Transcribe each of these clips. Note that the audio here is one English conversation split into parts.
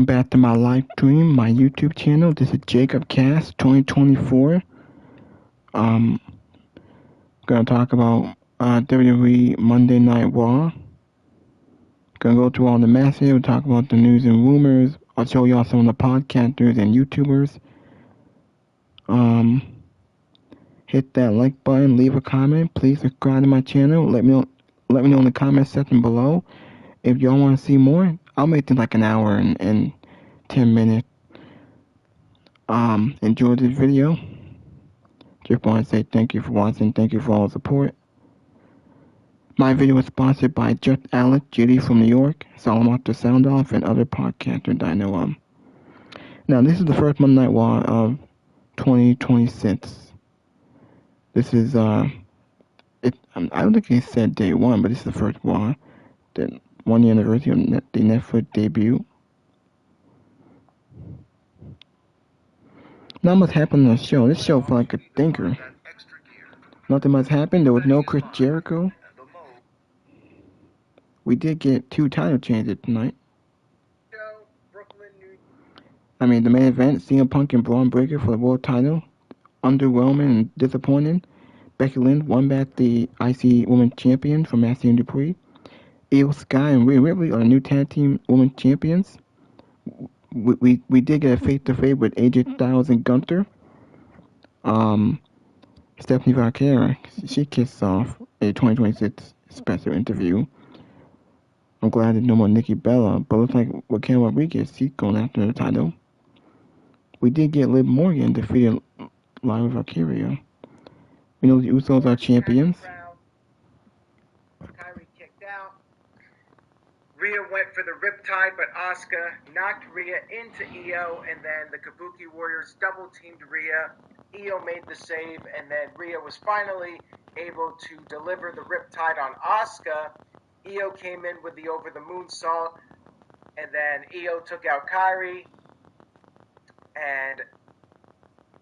Back to my live stream, my YouTube channel. This is Jacob Cast 2024. Um, gonna talk about WWE Monday Night Raw. Gonna go through all the matches. We'll talk about the news and rumors. I'll show y'all some of the podcasters and YouTubers. Um, hit that like button, leave a comment. Please subscribe to my channel. Let me know in the comment section below if y'all want to see more. I'll make it like an hour and 10 minutes. Enjoy this video. Just want to say thank you for watching. Thank you for all the support. My video was sponsored by Just Alex, Judy from New York, Solomon the Sound Off, and other podcasters that I know of. Now, this is the first Monday Night Raw of 2026. This is, I don't think he said day one, but this is the first Raw. The 1 year anniversary of the Netflix debut. Not much happened on the show. This show felt like a thinker. Nothing much happened. There was no Chris Jericho. We did get 2 title changes tonight. The main event, CM Punk and Bron Breakker for the world title. Underwhelming and disappointing. Becky Lynch won back the IC Women's Champion from Maxine Dupree. Io Sky and Rhea Ripley are the new tag team women's champions. We did get a face-to-face with AJ Styles and Gunther. Stephanie Valkyra, she kicks off a 2026 special interview. I'm glad there's no more Nikki Bella, but it looks like Raquel Rodriguez, she's going after the title. We did get Liv Morgan defeated Lyra Valkyria. We know the Usos are champions. Kyrie kicked out. Rhea went for the riptide, but Asuka knocked Rhea into Io, and then the Kabuki Warriors double-teamed Rhea. Io made the save, and then Rhea was finally able to deliver the riptide on Asuka. Io came in with the over-the-moonsault, and then Io took out Kyrie, and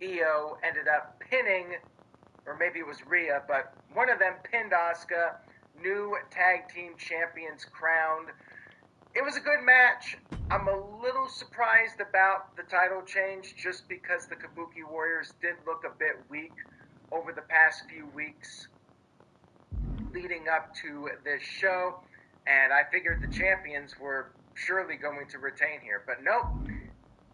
Io ended up pinning, or maybe it was Rhea, but one of them pinned Asuka. New tag team champions crowned. It was a good match. I'm a little surprised about the title change just because the Kabuki Warriors did look a bit weak over the past few weeks leading up to this show, and I figured the champions were surely going to retain here, but nope.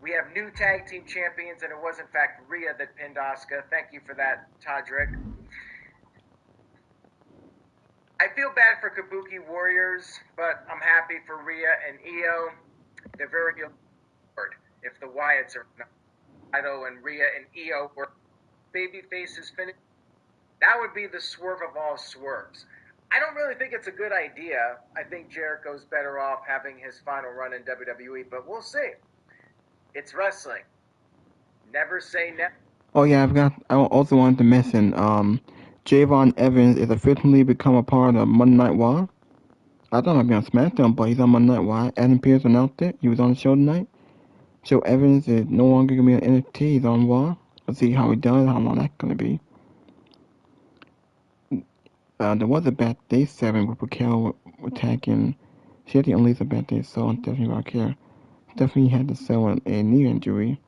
We have new tag team champions, and it was in fact Rhea that pinned Asuka. Thank you for that, Todrick. I feel bad for Kabuki Warriors, but I'm happy for Rhea and Io. They're very good. If the Wyatts are not, Ido and Rhea and Io were baby faces finished, that would be the swerve of all swerves. I don't really think it's a good idea. I think Jericho's better off having his final run in WWE, but we'll see. It's wrestling. Never say never. Oh yeah, I also wanted to mention, Javon Evans is officially become a part of Monday Night Raw. I thought I'd be on SmackDown, but he's on Monday Night Raw. Adam Pearce announced it. He was on the show tonight. So Evans is no longer going to be on NXT. He's on Raw. Let's see how he does, how long that's going to be. There was a bad day 7 with Raquel attacking. She had the only bad day so on Stephanie Valkyria. Stephanie had to sell a knee injury.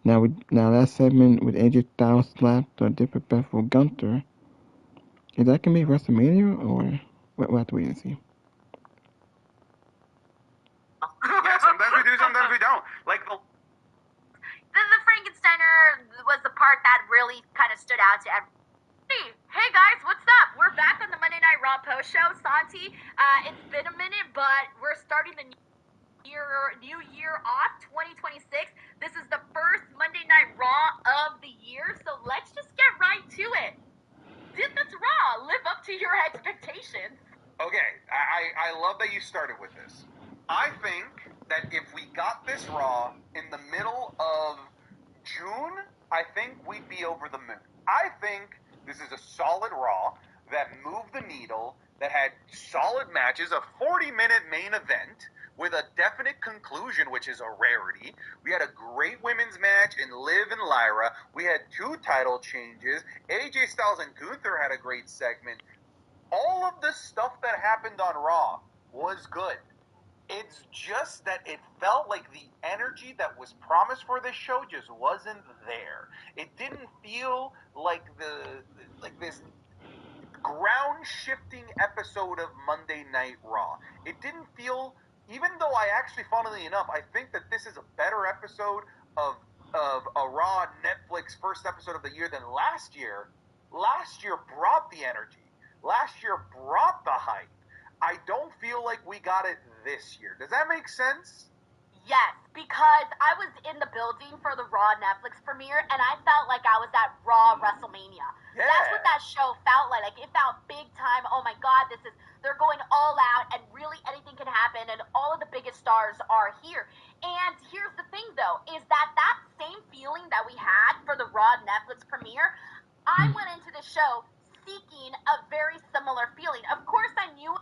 Now that segment with AJ Styles slapped the disrespectful Gunther, is that gonna be WrestleMania or we'll have to wait and see. Yeah, sometimes we do, sometimes we don't. Like the Frankensteiner was the part that really kind of stood out to everyone. Hey guys, what's up? We're back on the Monday Night Raw post show. Santi, it's been a minute, but we're starting the new year off, 2026. This is the first Monday Night Raw of the year, so let's just get right to it. Did this Raw live up to your expectations? Okay, I love that you started with this. I think that if we got this Raw in the middle of June, I think we'd be over the moon. I think this is a solid Raw that moved the needle, that had solid matches, a 40-minute main event with a definite conclusion, which is a rarity. We had a great women's match in Liv and Lyra. We had 2 title changes. AJ Styles and Gunther had a great segment. All of the stuff that happened on Raw was good. It's just that it felt like the energy that was promised for this show just wasn't there. It didn't feel like this ground shifting episode of Monday Night Raw. It didn't feel, even though I actually, funnily enough, I think that this is a better episode of a Raw Netflix first episode of the year than last year. Last year brought the energy. Last year brought the hype. I don't feel like we got it this year. Does that make sense? Yes, because I was in the building for the Raw Netflix premiere, and I felt like I was at Raw WrestleMania. Yeah. That's what that show felt like. Like, it felt big time. Oh my God, they're going all out, and really anything can happen, and all of the biggest stars are here. And here's the thing, though, is that same feeling that we had for the Raw Netflix premiere, I went into the show seeking a very similar feeling. Of course, I knew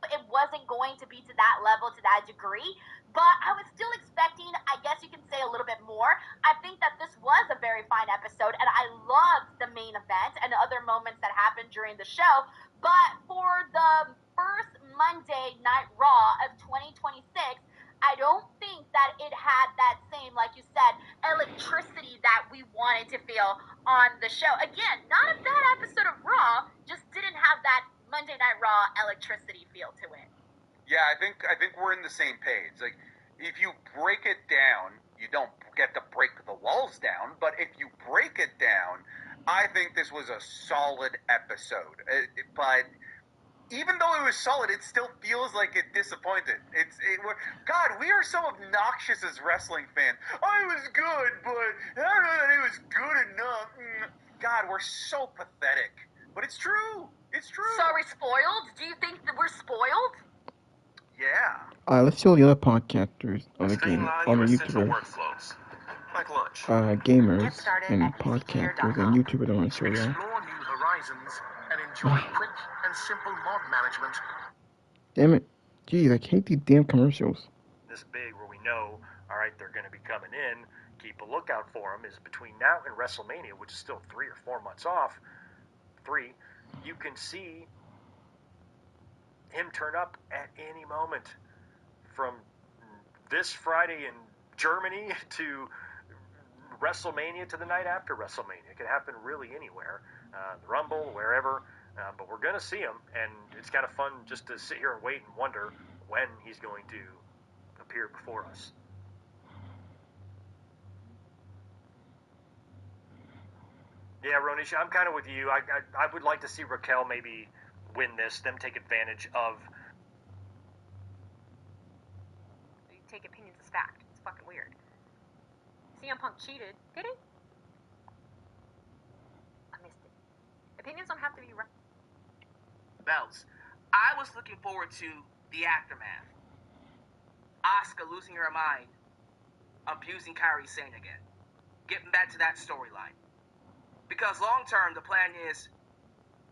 it wasn't going to be to that level, to that degree, but I was still expecting, I guess you can say, a little bit more. I think that this was a very fine episode, and I loved the main event and other moments that happened during the show, but for the first Monday Night Raw of 2026, I don't think that it had that same, like you said, electricity that we wanted to feel on the show. Again, not a bad episode of Raw, just didn't have that Monday Night Raw electricity feel to it. Yeah, I think we're in the same page. Like, if you break it down, you don't get to break the walls down, but if you break it down, I think this was a solid episode. But even though it was solid, it still feels like it disappointed. God, we are so obnoxious as wrestling fans. I was good, but I don't know that it was good enough. God, we're so pathetic. But it's true. It's true. So are we spoiled? Do you think that we're spoiled? Yeah. Let's show the other podcasters on the Staying game, live on your the essential YouTubers, workflows, like lunch. gamers Get started and at podcasters easygear.com. and YouTubers I want to show y'all. Explore new horizons and enjoy quick and simple mod management. Damn it. Jeez, I hate these damn commercials. This big where we know, all right, they're going to be coming in, keep a lookout for them, is between now and WrestleMania, which is still 3 or 4 months off. 3, you can see him turn up at any moment. From this Friday in Germany to WrestleMania to the night after WrestleMania. It could happen really anywhere, the Rumble, wherever, but we're going to see him, and it's kind of fun just to sit here and wait and wonder when he's going to appear before us. Yeah, Ronish, I'm kind of with you. I would like to see Raquel maybe win this, them take advantage of. You take opinions as fact. It's fucking weird. CM Punk cheated. Did he? I missed it. Opinions don't have to be right. Belts. I was looking forward to the aftermath. Asuka losing her mind, abusing Kairi Sane again. Getting back to that storyline. Because long term, the plan is,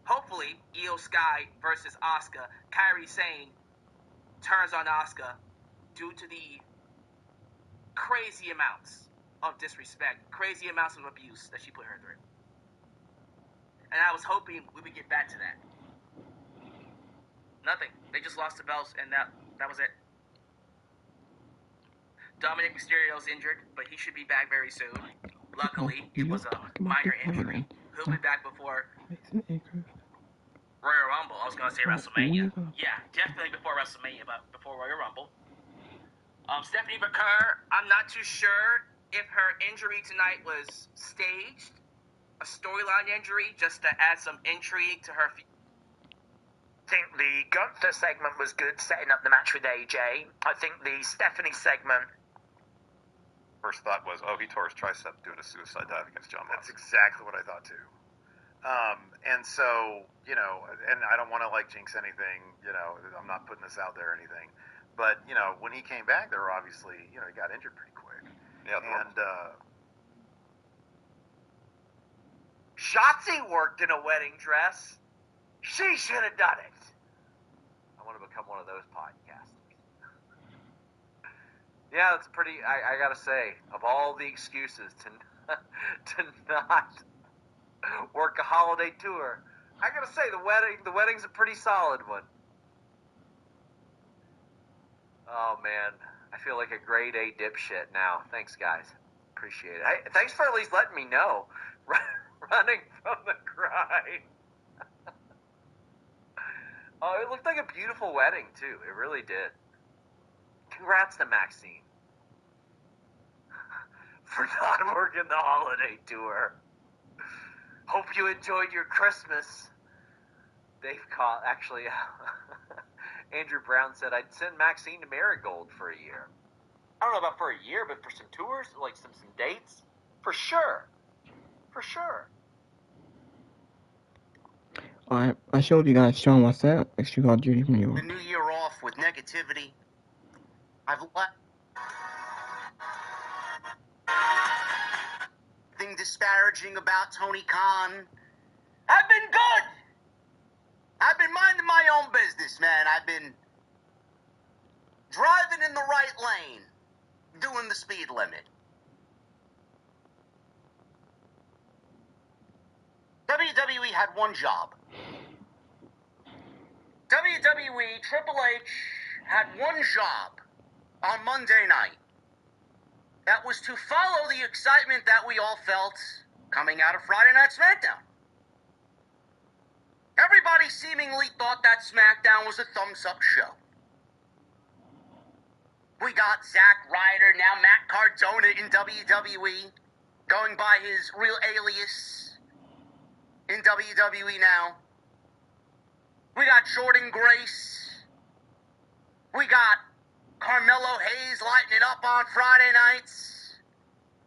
hopefully, Io Sky versus Asuka. Kairi Sane turns on Asuka due to the crazy amounts of disrespect, crazy amounts of abuse that she put her through. And I was hoping we would get back to that. Nothing. They just lost the belts, and that was it. Dominic Mysterio's injured, but he should be back very soon. Luckily, it was a minor injury. He'll be back before Royal Rumble. I was going to say WrestleMania. Yeah, definitely before WrestleMania, but before Royal Rumble. Stephanie McCurr, I'm not too sure if her injury tonight was staged, a storyline injury, just to add some intrigue to her. I think the Gunther segment was good, setting up the match with AJ. I think the Stephanie segment... First thought was, he tore his tricep doing a suicide dive against John Moxley. That's exactly what I thought too. And so, and I don't want to jinx anything, I'm not putting this out there or anything. But, when he came back, there were obviously, he got injured pretty quick. Yeah, and, Shotzi worked in a wedding dress. She should have done it. I want to become one of those podcasters. Yeah, that's pretty. I gotta say, of all the excuses to not work a holiday tour, I gotta say the wedding's a pretty solid one. Oh, man. I feel like a grade A dipshit now. Thanks, guys. Appreciate it. Hey, thanks for at least letting me know. Running from the grind. Oh, it looked like a beautiful wedding, too. It really did. Congrats to Maxine. For not working the holiday tour. Hope you enjoyed your Christmas. Dave called, actually, Andrew Brown said, I'd send Maxine to Marigold for a year. I don't know about for a year, but for some tours, like some dates, for sure. For sure. Alright, I showed you guys Sean what's that? Extra Call Duty from New York. The new year off with negativity. I've let thing disparaging about Tony Khan. I've been good. I've been minding my own business, man. I've been driving in the right lane, doing the speed limit. WWE had one job. WWE, Triple H had one job on Monday night. That was to follow the excitement that we all felt coming out of Friday Night SmackDown. Everybody seemingly thought that SmackDown was a thumbs-up show. We got Zack Ryder, now Matt Cardona in WWE, going by his real alias in WWE now. We got Jordan Grace. We got Carmelo Hayes lighting it up on Friday nights.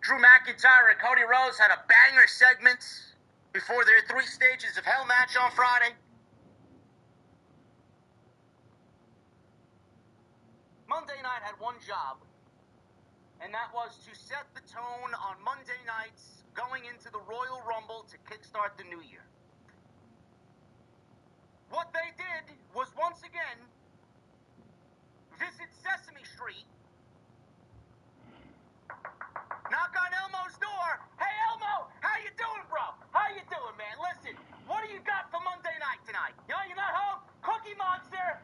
Drew McIntyre and Cody Rhodes had a banger segment before their 3 Stages of Hell match on Friday. Monday night had one job, and that was to set the tone on Monday nights going into the Royal Rumble to kickstart the new year. What they did was once again visit Sesame Street, knock on Elmo's door. Hey, Elmo, how you doing, bro? How you doing, man? Listen, what do you got for Monday night tonight? You're not home? Cookie Monster.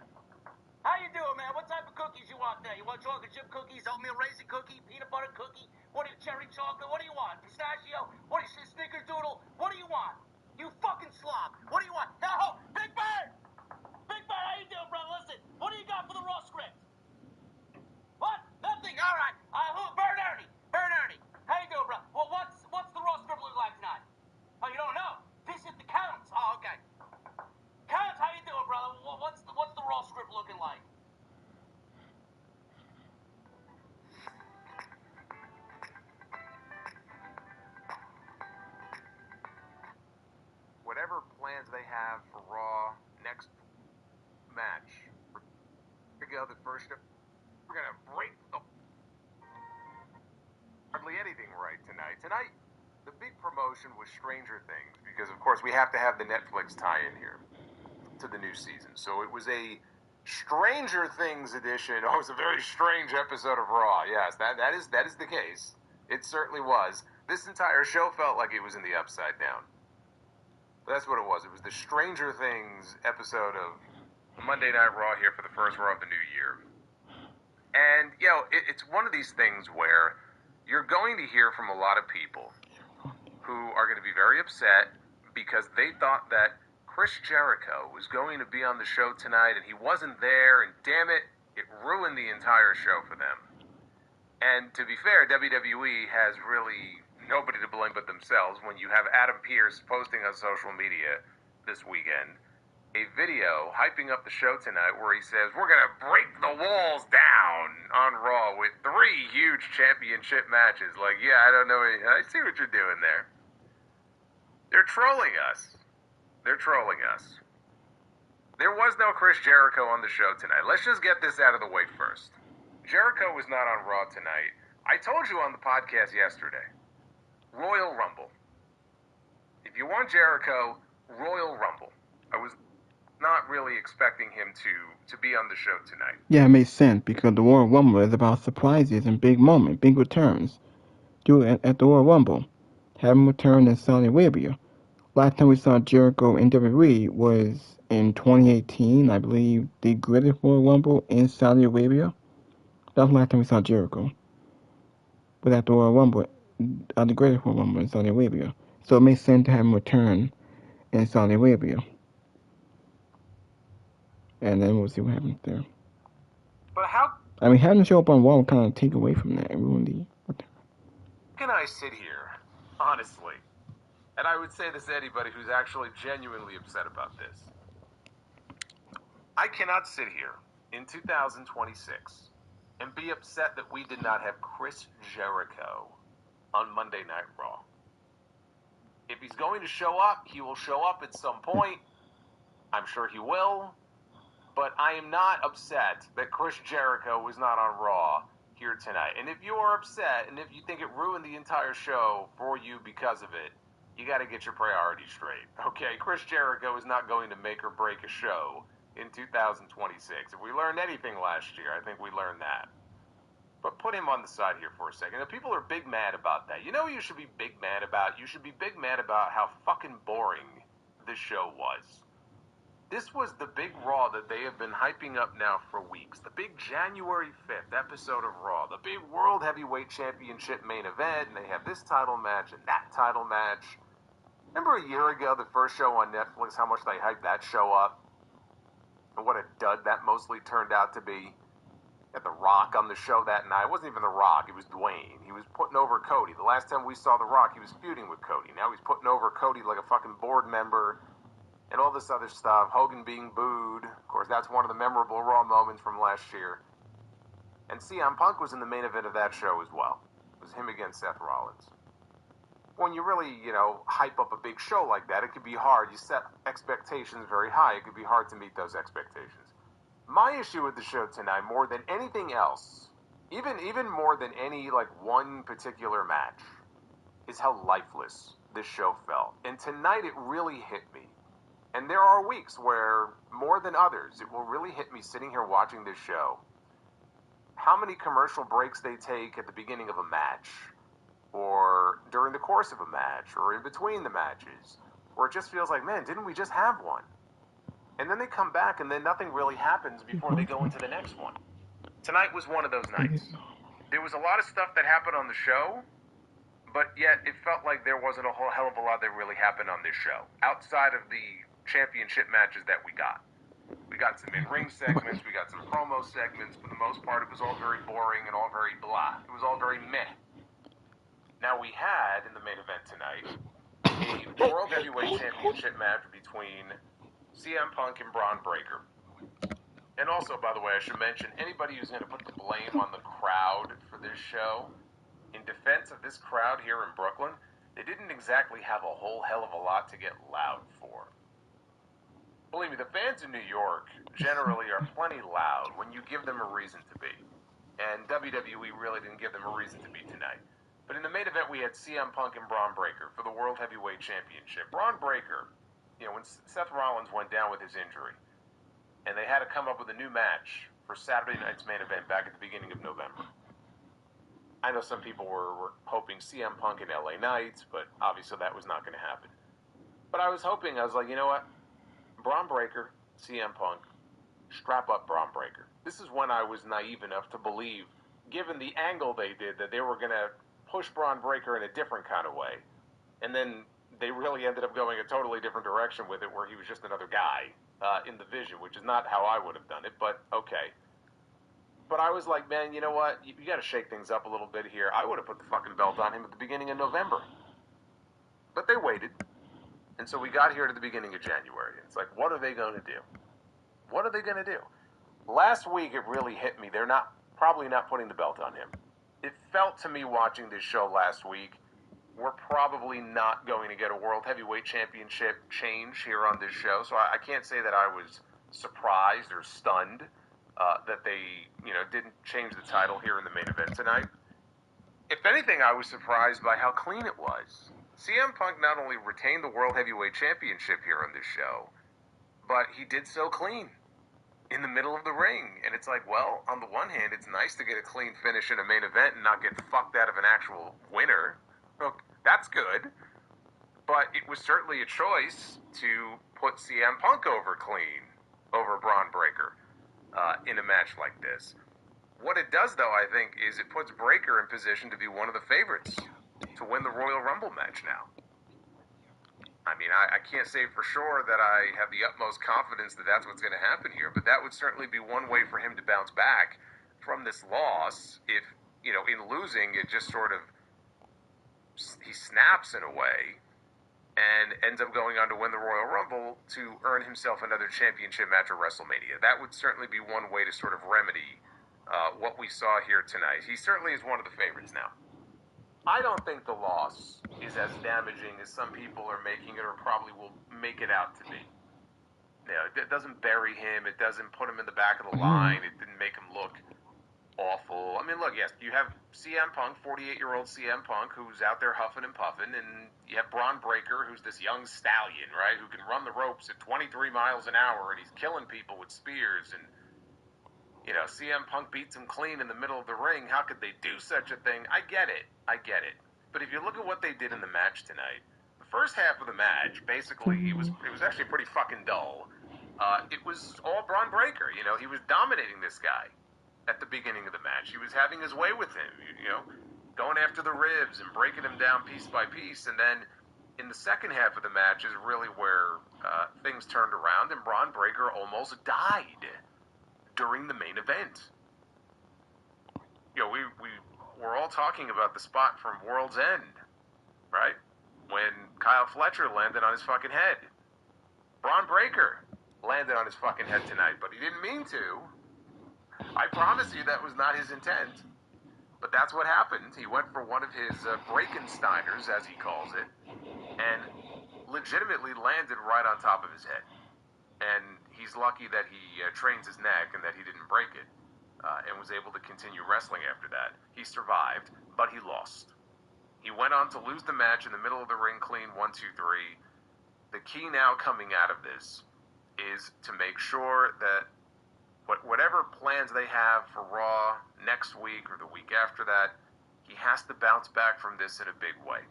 How you doing, man? What type of cookies you want there? You want chocolate chip cookies, oatmeal raisin cookie, peanut butter cookie? What are you, cherry chocolate? What do you want? Pistachio? What is this, snickerdoodle? What do you want? You fucking slob. What do you want? No, Big Bird! Big Bird, how you doing, brother? Listen, what do you got for the Raw script? What? Nothing? All right. Bird Ernie. How you doing, bro? Well, what's the Raw script look like tonight? Oh, you don't know? This is the Counts. Oh, okay. Counts, how you doing, brother? What's the Raw script looking like? Whatever plans they have for Raw next match, we go the first. We're gonna break hardly anything right tonight. Tonight, the big promotion was Stranger Things because, of course, we have to have the Netflix tie-in here to the new season. So it was a Stranger Things edition. Oh, it was a very strange episode of Raw. Yes, that is the case. It certainly was. This entire show felt like it was in the Upside Down. But that's what it was. It was the Stranger Things episode of Monday Night Raw here for the first Raw of the new year. And, it's one of these things where you're going to hear from a lot of people who are going to be very upset because they thought that Chris Jericho was going to be on the show tonight and he wasn't there, and damn it, it ruined the entire show for them. And to be fair, WWE has really nobody to blame but themselves when you have Adam Pearce posting on social media this weekend a video hyping up the show tonight where he says, we're going to break the walls down on Raw with 3 huge championship matches. Like, yeah, I don't know. I see what you're doing there. They're trolling us. There was no Chris Jericho on the show tonight. Let's just get this out of the way first. Jericho was not on Raw tonight. I told you on the podcast yesterday. Royal Rumble. If you want Jericho, Royal Rumble. I was not really expecting him to be on the show tonight. Yeah, it makes sense because the Royal Rumble is about surprises and big moments, big returns. Do it at the Royal Rumble. Have him return in Saudi Arabia. Last time we saw Jericho in WWE was in 2018, I believe, the greatest Royal Rumble in Saudi Arabia. That was the last time we saw Jericho. But after Royal Rumble, the greatest Royal Rumble in Saudi Arabia. So it makes sense to have him return in Saudi Arabia. And then we'll see what happens there. But how I mean, having him show up on Raw will kind of take away from that. Really. can I sit here, honestly, and I would say this to anybody who's actually genuinely upset about this. I cannot sit here in 2026 and be upset that we did not have Chris Jericho on Monday Night Raw. If he's going to show up, he will show up at some point. I'm sure he will. But I am not upset that Chris Jericho was not on Raw here tonight. And if you are upset and if you think it ruined the entire show for you because of it, you got to get your priorities straight. Okay, Chris Jericho is not going to make or break a show in 2026. If we learned anything last year, I think we learned that. But put him on the side here for a second. Now, people are big mad about that. You know what you should be big mad about? You should be big mad about how fucking boring this show was. This was the big Raw that they have been hyping up now for weeks. The big January 5th episode of Raw. The big World Heavyweight Championship main event. And they have this title match and that title match. Remember a year ago, the first show on Netflix, how much they hyped that show up? And what a dud that mostly turned out to be. Had The Rock on the show that night. It wasn't even The Rock, it was Dwayne. He was putting over Cody. The last time we saw The Rock, he was feuding with Cody. Now he's putting over Cody like a fucking board member. And all this other stuff. Hogan being booed. Of course, that's one of the memorable Raw moments from last year. And CM Punk was in the main event of that show as well. It was him against Seth Rollins. When you really, hype up a big show like that, it can be hard. You set expectations very high. It could be hard to meet those expectations. My issue with the show tonight, more than anything else, even more than any, one particular match, is how lifeless this show felt. And tonight it really hit me. And there are weeks where, more than others, it will really hit me sitting here watching this show. How many commercial breaks they take at the beginning of a match, or during the course of a match, or in between the matches, where it just feels like, man, didn't we just have one? And then they come back and then nothing really happens before they go into the next one. Tonight was one of those nights. There was a lot of stuff that happened on the show, but yet it felt like there wasn't a whole hell of a lot that really happened on this show, outside of the championship matches that we got. We got some in-ring segments, we got some promo segments. For the most part, it was all very boring and all very blah. It was all very meh. Now we had, in the main event tonight, a World Heavyweight Championship match between CM Punk and Bron Breakker. And also, by the way, I should mention, anybody who's going to put the blame on the crowd for this show, in defense of this crowd here in Brooklyn, they didn't exactly have a whole hell of a lot to get loud for. Believe me, the fans in New York generally are plenty loud when you give them a reason to be. And WWE really didn't give them a reason to be tonight. But in the main event, we had CM Punk and Bron Breakker for the World Heavyweight Championship. Bron Breakker, when Seth Rollins went down with his injury, and they had to come up with a new match for Saturday night's main event back at the beginning of November. I know some people were hoping CM Punk and LA Knights, but obviously that was not going to happen. But I was like, you know what? Bron Breakker, CM Punk, strap up Bron Breakker. This is when I was naive enough to believe, given the angle they did, that they were going to push Bron Breakker in a different kind of way. And then they really ended up going a totally different direction with it, where he was just another guy in the vision, which is not how I would have done it, but okay. But I was like, man, you know what? You got to shake things up a little bit here. I would have put the fucking belt on him at the beginning of November. But they waited. And so we got here to the beginning of January. It's like, what are they going to do? What are they going to do? Last week, it really hit me. They're probably not putting the belt on him. It felt to me watching this show last week, we're probably not going to get a World Heavyweight Championship change here on this show. So I can't say that I was surprised or stunned that they, didn't change the title here in the main event tonight. If anything, I was surprised by how clean it was. CM Punk not only retained the World Heavyweight Championship here on this show, but he did so clean in the middle of the ring. And it's like, well, on the one hand, it's nice to get a clean finish in a main event and not get fucked out of an actual winner. Look, that's good. But it was certainly a choice to put CM Punk over clean over Bron Breakker in a match like this. What it does, though, I think, is it puts Breakker in position to be one of the favorites to win the Royal Rumble match now. I mean, I can't say for sure that I have the utmost confidence that that's what's going to happen here, but that would certainly be one way for him to bounce back from this loss. If, you know, in losing, it just sort of, he snaps in a way and ends up going on to win the Royal Rumble to earn himself another championship match at WrestleMania. That would certainly be one way to sort of remedy what we saw here tonight. He certainly is one of the favorites now. I don't think the loss is as damaging as some people are making it or probably will make it out to be. You know, it doesn't bury him. It doesn't put him in the back of the line. It didn't make him look awful. I mean, look, yes, you have CM Punk, 48-year-old CM Punk, who's out there huffing and puffing, and you have Bron Breakker, who's this young stallion, right, who can run the ropes at 23 miles an hour, and he's killing people with spears, and you know, CM Punk beats him clean in the middle of the ring. How could they do such a thing? I get it. But if you look at what they did in the match tonight, the first half of the match, basically, it was actually pretty fucking dull. It was all Bron Breakker. You know, he was dominating this guy at the beginning of the match. He was having his way with him, you know, going after the ribs and breaking him down piece by piece. And then in the second half of the match is really where things turned around, and Bron Breakker almost died during the main event. You know, we're all talking about the spot from World's End, right? When Kyle Fletcher landed on his fucking head. Bron Breakker landed on his fucking head tonight, but he didn't mean to. I promise you that was not his intent. But that's what happened. He went for one of his Breakensteiners, as he calls it, and legitimately landed right on top of his head. And he's lucky that he trains his neck and that he didn't break it and was able to continue wrestling after that. He survived, but he lost. He went on to lose the match in the middle of the ring clean, 1, 2, 3. The key now coming out of this is to make sure that whatever plans they have for Raw next week or the week after that, he has to bounce back from this in a big way.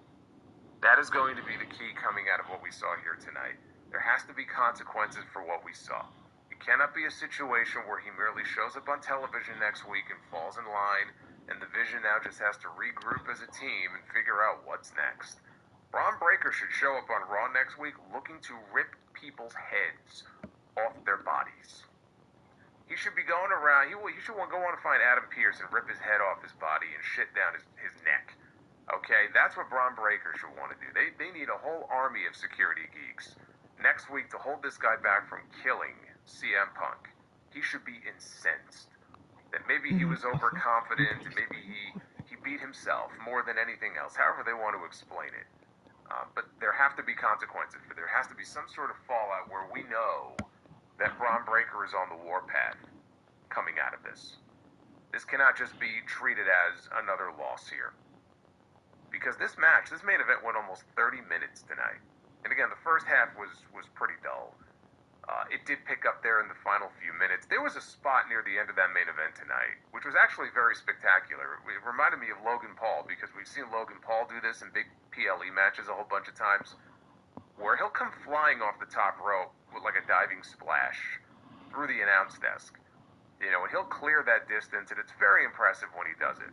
That is going to be the key coming out of what we saw here tonight. There has to be consequences for what we saw. It cannot be a situation where he merely shows up on television next week and falls in line, and the Vision now just has to regroup as a team and figure out what's next. Bron Breakker should show up on Raw next week looking to rip people's heads off their bodies. He should be going around, he should go on to find Adam Pearce and rip his head off his body and shit down his neck. Okay, that's what Bron Breakker should want to do. They need a whole army of security geeks next week to hold this guy back from killing CM Punk. He should be incensed that maybe he was overconfident and maybe he beat himself more than anything else, however they want to explain it. But there have to be consequences. There has to be some sort of fallout where we know that Bron Breakker is on the warpath coming out of this. This cannot just be treated as another loss here. Because this main event went almost 30 minutes tonight. And again, the first half was pretty dull. It did pick up there in the final few minutes. There was a spot near the end of that main event tonight, which was actually very spectacular. It reminded me of Logan Paul, because we've seen Logan Paul do this in big PLE matches a whole bunch of times, where he'll come flying off the top rope with like a diving splash through the announce desk. You know, and he'll clear that distance, and it's very impressive when he does it.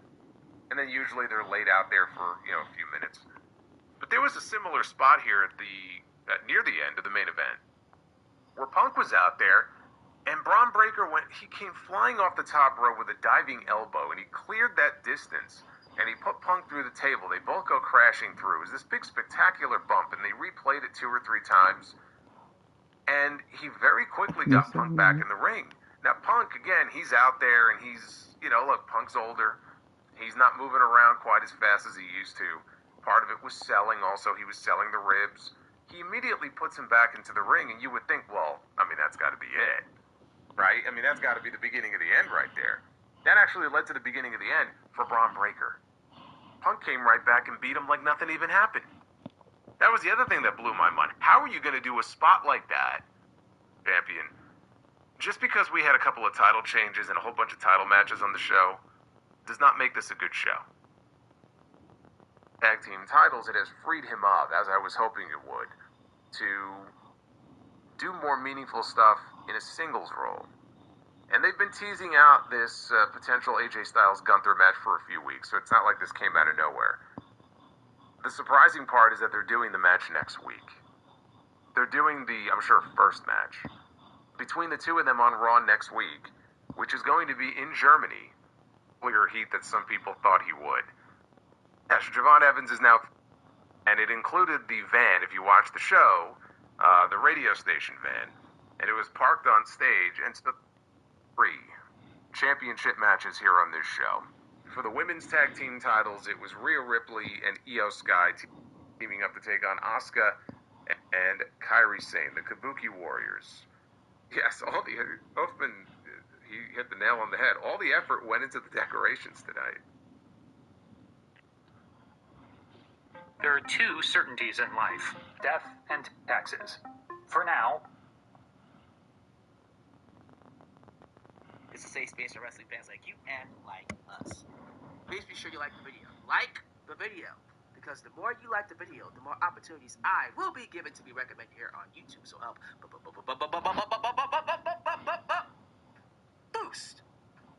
And then usually they're laid out there for, you know, a few minutes. But there was a similar spot here at near the end of the main event, where Punk was out there, and Bron Breakker came flying off the top rope with a diving elbow, and he cleared that distance, and he put Punk through the table. They both go crashing through. It was this big spectacular bump, and they replayed it 2 or 3 times, and he very quickly got Punk back in the ring. Now, Punk, again, he's out there, and he's, you know, look, Punk's older. He's not moving around quite as fast as he used to. Part of it was selling. Also, he was selling the ribs. He immediately puts him back into the ring, and you would think, well, I mean, that's got to be it, right? I mean, that's got to be the beginning of the end right there. That actually led to the beginning of the end for Bron Breakker. Punk came right back and beat him like nothing even happened. That was the other thing that blew my mind. How are you going to do a spot like that, champion, just because we had a couple of title changes and a whole bunch of title matches on the show does not make this a good show. Tag team titles, it has freed him up, as I was hoping it would, to do more meaningful stuff in a singles role. And they've been teasing out this potential AJ Styles Gunther match for a few weeks, so it's not like this came out of nowhere. The surprising part is that they're doing the match next week. They're doing the, I'm sure, first match between the two of them on Raw next week, which is going to be in Germany. Clear heat that some people thought he would. Yes, Javon Evans is now, and it included the van, if you watch the show, the radio station van, and it was parked on stage, and so 3 championship matches here on this show. For the women's tag team titles, it was Rhea Ripley and Io Sky teaming up to take on Asuka and Kairi Sane, the Kabuki Warriors. Yes, Hoffman, he hit the nail on the head. All the effort went into the decorations tonight. There are 2 certainties in life, death and taxes. For now, It's a safe space for wrestling fans like you and like us. Please be sure you like the video. Like the video. Because the more you like the video, the more opportunities I will be given to be recommended here on YouTube. So help boost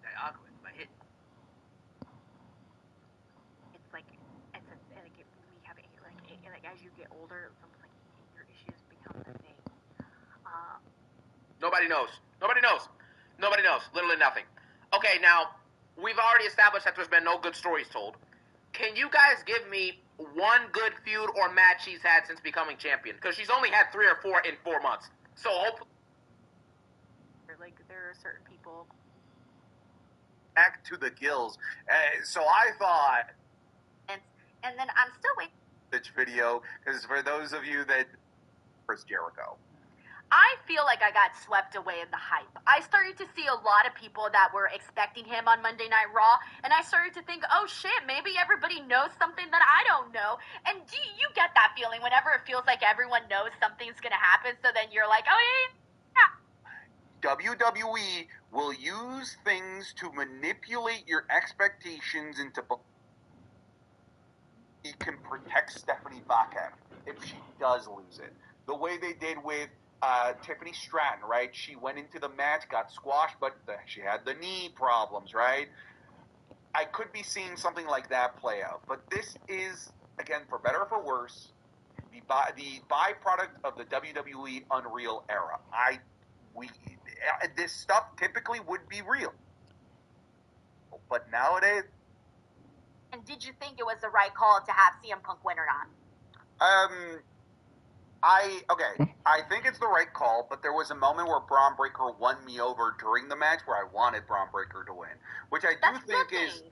that algorithm by hitting. It's like we have it like as you get older, something like your issues become the thing. Nobody knows. Nobody knows. Nobody knows. Literally nothing. Okay, now, we've already established that there's been no good stories told. Can you guys give me one good feud or match she's had since becoming champion? Because she's only had 3 or 4 in 4 months. So hopefully... Like, there are certain people... Back to the gills. So I thought... And then I'm still waiting. This video, because for those of you that... Chris Jericho. I feel like I got swept away in the hype. I started to see a lot of people that were expecting him on Monday Night Raw, and I started to think, oh shit, maybe everybody knows something that I don't know. And do you get that feeling whenever it feels like everyone knows something's gonna happen, so then you're like, oh yeah. WWE will use things to manipulate your expectations into... He can protect Stephanie Bacchus if she does lose it. The way they did with Tiffany Stratton, right? She went into the match, got squashed, but she had the knee problems, right? I could be seeing something like that play out. But this is, again, for better or for worse, the byproduct of the WWE Unreal era. This stuff typically would be real. But nowadays... And did you think it was the right call to have CM Punk win or not? I think it's the right call, but there was a moment where Bron Breakker won me over during the match where I wanted Bron Breakker to win, which I do think is...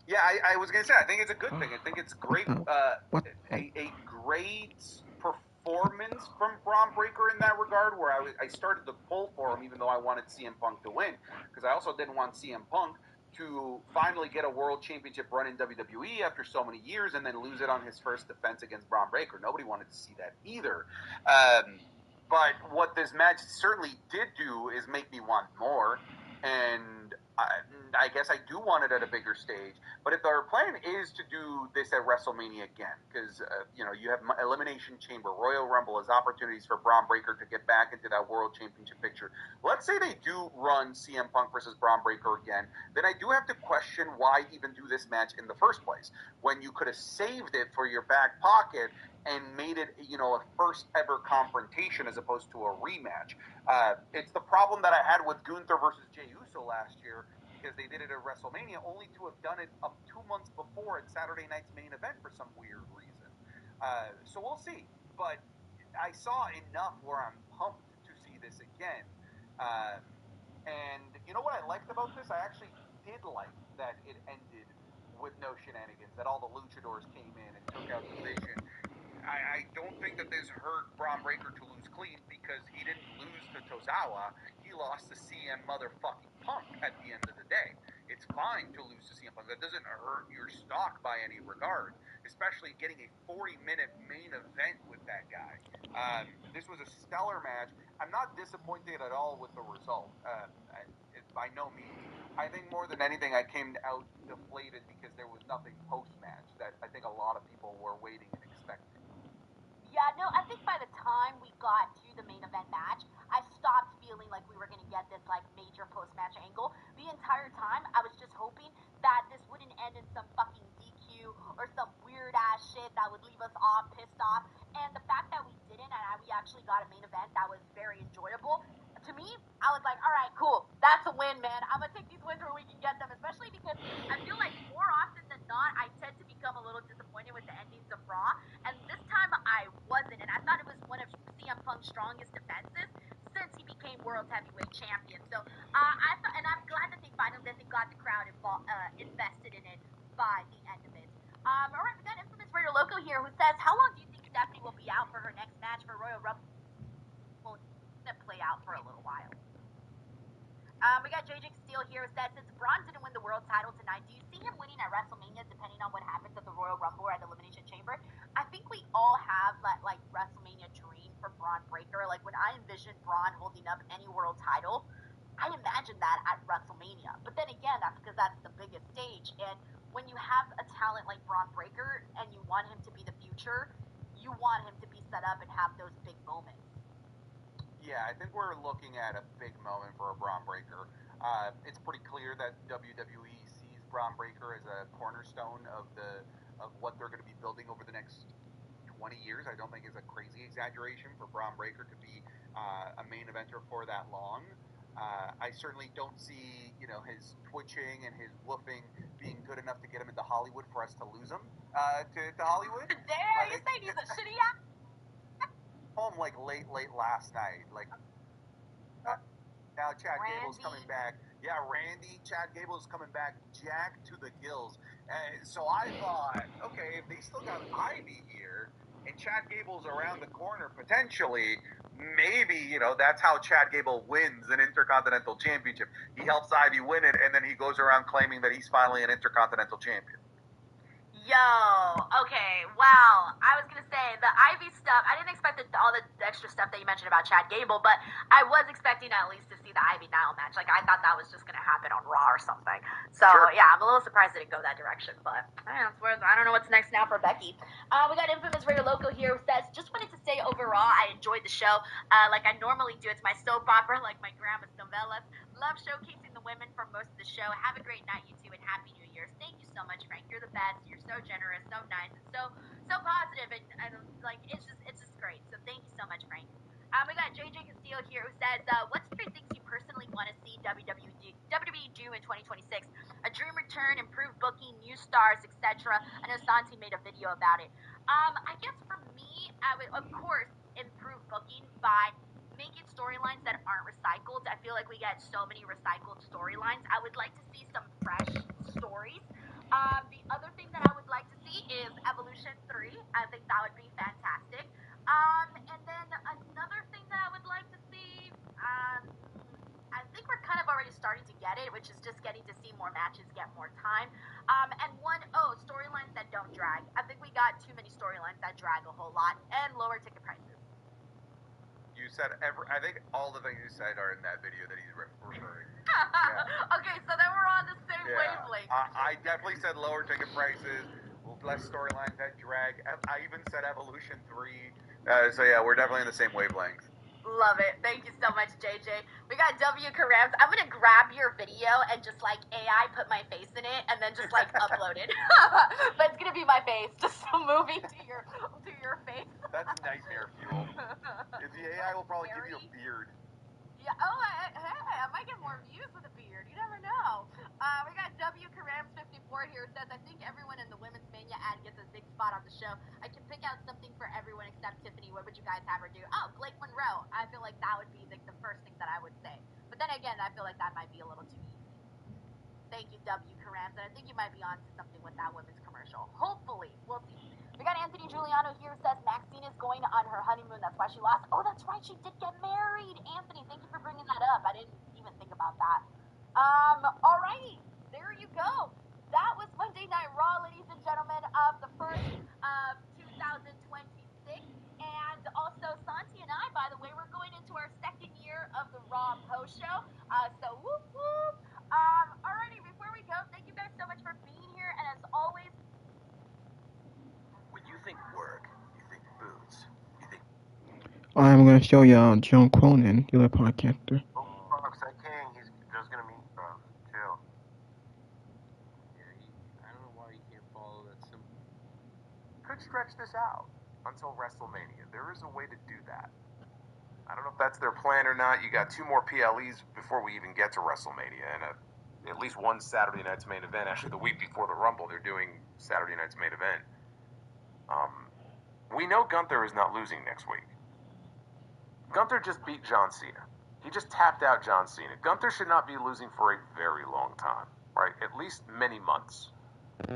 Yeah, I was going to say, I think it's a good thing. I think it's great, a great performance from Bron Breakker in that regard, where I started to pull for him even though I wanted CM Punk to win, because I also didn't want CM Punk to finally get a world championship run in WWE after so many years and then lose it on his first defense against Bron Breakker. Nobody wanted to see that either. But what this match certainly did do is make me want more, and I guess I do want it at a bigger stage. But if their plan is to do this at WrestleMania again, because you have Elimination Chamber, Royal Rumble as opportunities for Bron Breakker to get back into that World Championship picture. Let's say they do run CM Punk versus Bron Breakker again, then I do have to question why even do this match in the first place, when you could have saved it for your back pocket and made it, a first ever confrontation as opposed to a rematch. It's the problem that I had with Gunther versus Jey Uso last year, because they did it at WrestleMania, only to have done it up 2 months before at Saturday night's main event for some weird reason. So we'll see. But I saw enough where I'm pumped to see this again. And you know what I liked about this? I actually did like that it ended with no shenanigans, that all the luchadors came in and took out the Vision. I don't think that this hurt Bron Breakker to lose clean, because he didn't lose to Tozawa. He lost to CM motherfucking Punk at the end of the day. It's fine to lose to CM Punk. That doesn't hurt your stock by any regard, especially getting a 40-minute main event with that guy. This was a stellar match. I'm not disappointed at all with the result. By no means. I think more than anything, I came out deflated because there was nothing post-match that I think a lot of people were waiting and expecting. Yeah, no, I think by the time we got to the main event match, I stopped feeling like we were going to get this like major post-match angle. The entire time, I was just hoping that this wouldn't end in some fucking DQ or some weird ass shit that would leave us all pissed off. And the fact that we didn't and we actually got a main event that was very enjoyable. To me, I was like, all right, cool. That's a win, man. I'm going to take these wins where we can get them, especially because I feel like more often than not, I tend to become a little disappointed with the endings of Raw. And this time I wasn't. And I thought it was one of CM Punk's strongest defenses since he became World Heavyweight Champion. So and I'm glad that they finally got the crowd invested in it by the end of it. All right, we got Infamous Radio Loco here who says, how long do you think Stephanie will be out for her next match for Royal Rumble? Well, it's going to play out for a little while. We got JJ Steele here who said, since Bron didn't win the world title tonight, do you see him winning at WrestleMania depending on what happens at the Royal Rumble or at the Elimination Chamber? I think we all have that like WrestleMania dream for Bron Breakker. Like when I envision Bron holding up any world title, I imagine that at WrestleMania. But then again, that's because that's the biggest stage. And when you have a talent like Bron Breakker and you want him to be the future, you want him to be set up and have those big moments. Yeah, I think we're looking at a big moment for a Bron Breakker. It's pretty clear that WWE sees Bron Breakker as a cornerstone of what they're going to be building over the next 20 years. I don't think it's a crazy exaggeration for Bron Breakker to be a main eventer for that long. I certainly don't see, his twitching and his woofing being good enough to get him into Hollywood for us to lose him to Hollywood. Damn, you say he's a shitty ass? Home like late last night. Like now Chad Gable's coming back. Yeah, Chad Gable's coming back jacked to the gills. So I thought, okay, if they still got Ivy here and Chad Gable's around the corner potentially, maybe, that's how Chad Gable wins an Intercontinental Championship. He helps Ivy win it, and then he goes around claiming that he's finally an Intercontinental Champion. Yo, okay, wow. I was going to say, the Ivy stuff, I didn't expect all the extra stuff that you mentioned about Chad Gable, but I was expecting at least to see the Ivy Nile match. Like, I thought that was just going to happen on Raw or something. So, sure. Yeah, I'm a little surprised it didn't go that direction, but I don't know what's next now for Becky. We got Infamous Radio Loco here who says, just wanted to say overall, I enjoyed the show like I normally do. It's my soap opera, like my grandma's novellas. Love showcasing the women for most of the show. Have a great night, you two, and Happy New Year's. Thank you so much, Frank. You're the best. You're so generous, so nice, and so positive, and like it's just great. So thank you so much, Frank. We got JJ Castillo here who says, what's 3 things you personally want to see WWE do in 2026? A dream return, improved booking, new stars, etc. I know Santi made a video about it. I guess for me, I would, of course, improve booking by making storylines that aren't recycled. I feel like we get so many recycled storylines. I would like to see some fresh stories. The other thing that I would like to see is Evolution 3. I think that would be fantastic. And then another thing that I would like to see, I think we're kind of already starting to get it, which is just getting to see more matches, get more time. And storylines that don't drag. I think we got too many storylines that drag a whole lot, and lower ticket prices. You said I think all the things you said are in that video that he's referring. Yeah. Okay, so then we're on the same wavelength. I definitely said lower ticket prices, less storylines that drag. I even said Evolution 3. So yeah, we're definitely in the same wavelength. Love it. Thank you so much, JJ. We got W. Karams. I'm going to grab your video and just like AI put my face in it and then just like upload it. But it's going to be my face just moving to your face. That's nightmare fuel. The AI will probably give you a beard. Yeah. Oh, hey, I might get more views with a beard. You never know. We got W. Karams 54 here. Says, I think everyone in the Women's Mania ad gets a big spot on the show. I can pick out something for everyone except Tiffany. What would you guys have her do? Oh, Blake Monroe. I feel like that would be the first thing that I would say. But then again, I feel like that might be a little too easy. Thank you, W. Karams. And I think you might be onto something with that women's commercial. Hopefully. We'll see. We got Anthony Giuliano here who says Maxine is going on her honeymoon. That's why she lost. Oh, that's right. She did get married. Anthony, thank you for bringing that up. I didn't even think about that. All righty. There you go. That was Monday Night Raw, ladies and gentlemen, of the first of 2026. And also, Santi and I, by the way, we're going into our second year of the Raw post show. So whoop whoop. Alrighty, before we go, thank you guys so much for being here. And as always, when you think work, you think boots. You think I'm going to show you John Cronin, the other podcaster. Oh, Fox, I can. He's just gonna meet Bron. Chill. Yeah, I don't know why he can't follow that simple. Could stretch this out until WrestleMania. There is a way to do that. I don't know if that's their plan or not. You got 2 more PLEs before we even get to WrestleMania, and at least one Saturday night's main event. Actually, the week before the Rumble, they're doing Saturday night's main event. We know Gunther is not losing next week. Gunther just beat John Cena. He just tapped out John Cena. Gunther should not be losing for a very long time, right? At least many months.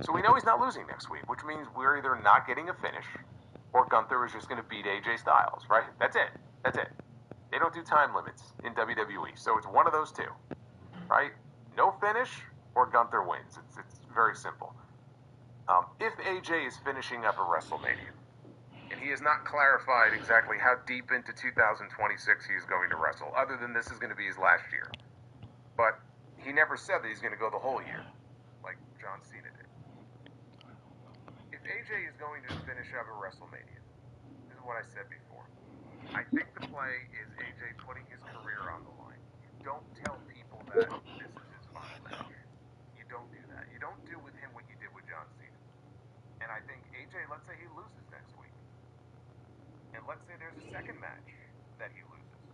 So we know he's not losing next week, which means we're either not getting a finish, or Gunther is just going to beat AJ Styles, right? That's it. That's it. They don't do time limits in WWE, so it's one of those two, right? No finish, or Gunther wins. It's very simple. If AJ is finishing up at WrestleMania, and he has not clarified exactly how deep into 2026 he is going to wrestle, other than this is going to be his last year. But he never said that he's going to go the whole year, like John Cena did. If AJ is going to finish up at WrestleMania, this is what I said before. I think the play is AJ putting his career on the line. You don't tell people that this is his final match. You don't do that. You don't do with him what you did with John Cena. And I think AJ, let's say he loses next week. And let's say there's a second match that he loses.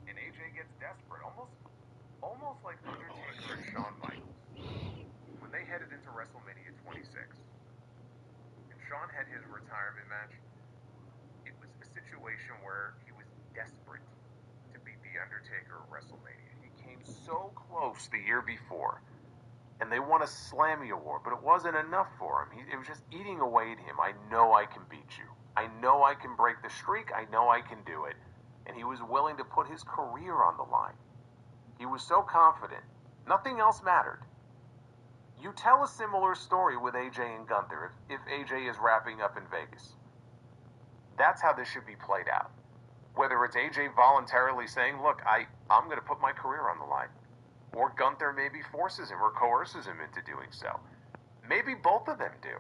And AJ gets desperate, almost like Undertaker and Shawn Michaels. When they headed into WrestleMania 26, and Shawn had his retirement match, it was a situation where he was desperate to beat The Undertaker at WrestleMania. He came so close the year before, and they won a Slammy Award, but it wasn't enough for him. It was just eating away at him. I know I can beat you. I know I can break the streak. I know I can do it. And he was willing to put his career on the line. He was so confident. Nothing else mattered. You tell a similar story with AJ and Gunther if AJ is wrapping up in Vegas. That's how this should be played out. Whether it's AJ voluntarily saying, look, I'm going to put my career on the line. Or Gunther maybe forces him or coerces him into doing so. Maybe both of them do.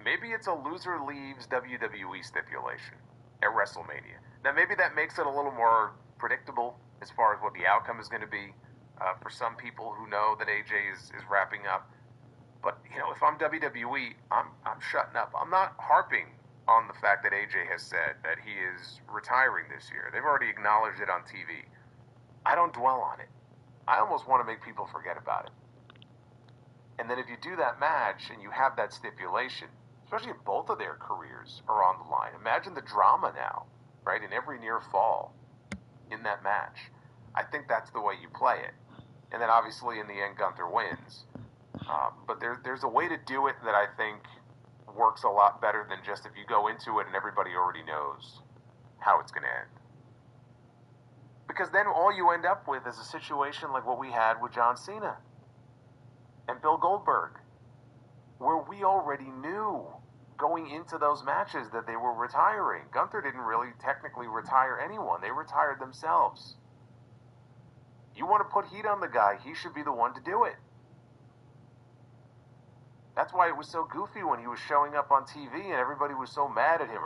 Maybe it's a loser leaves WWE stipulation at WrestleMania. Now, maybe that makes it a little more predictable as far as what the outcome is going to be for some people who know that AJ is wrapping up. But, if I'm WWE, I'm shutting up. I'm not harping on the fact that AJ has said that he is retiring this year. They've already acknowledged it on TV. I don't dwell on it. I almost want to make people forget about it. And then if you do that match and you have that stipulation, especially if both of their careers are on the line, imagine the drama now, right, in every near fall in that match. I think that's the way you play it. And then obviously in the end, Gunther wins. But there's a way to do it that I think works a lot better than just if you go into it and everybody already knows how it's going to end. Because then all you end up with is a situation like what we had with John Cena and Bill Goldberg, where we already knew going into those matches that they were retiring. Gunther didn't really technically retire anyone. They retired themselves. You want to put heat on the guy, he should be the one to do it. That's why it was so goofy when he was showing up on TV and everybody was so mad at him.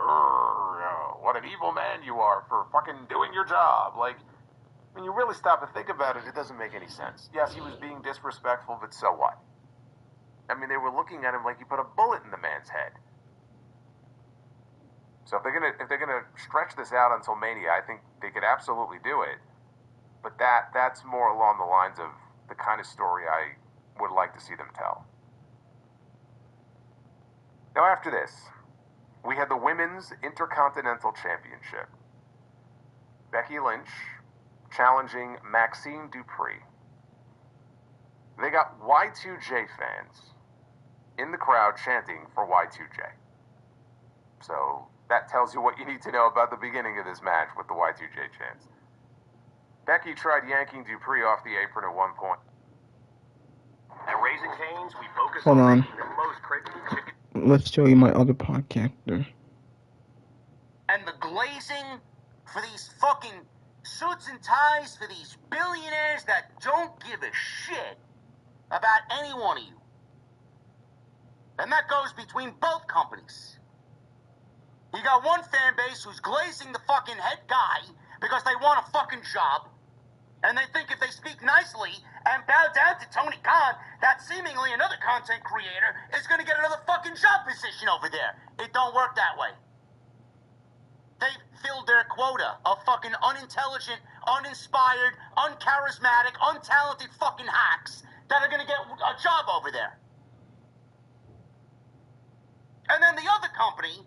What an evil man you are for fucking doing your job. Like, when you really stop and think about it, it doesn't make any sense. Yes, he was being disrespectful, but so what? I mean, they were looking at him like he put a bullet in the man's head. So if they're gonna stretch this out until Mania, I think they could absolutely do it. But that's more along the lines of the kind of story I would like to see them tell. Now after this, we had the Women's Intercontinental Championship. Becky Lynch challenging Maxine Dupree. They got Y2J fans in the crowd chanting for Y2J. So that tells you what you need to know about the beginning of this match with the Y2J chants. Becky tried yanking Dupree off the apron at one point. At Raising Cane's, we focus Hold on. making the most crispy chicken. Let's show you my other podcaster. And the glazing for these fucking suits and ties for these billionaires that don't give a shit about any one of you. And that goes between both companies. You got one fan base who's glazing the fucking head guy because they want a fucking job. And they think if they speak nicely and bow down to Tony Khan, that seemingly another content creator is going to get another fucking job position over there. It don't work that way. They've filled their quota of fucking unintelligent, uninspired, uncharismatic, untalented fucking hacks that are going to get a job over there. And then the other company,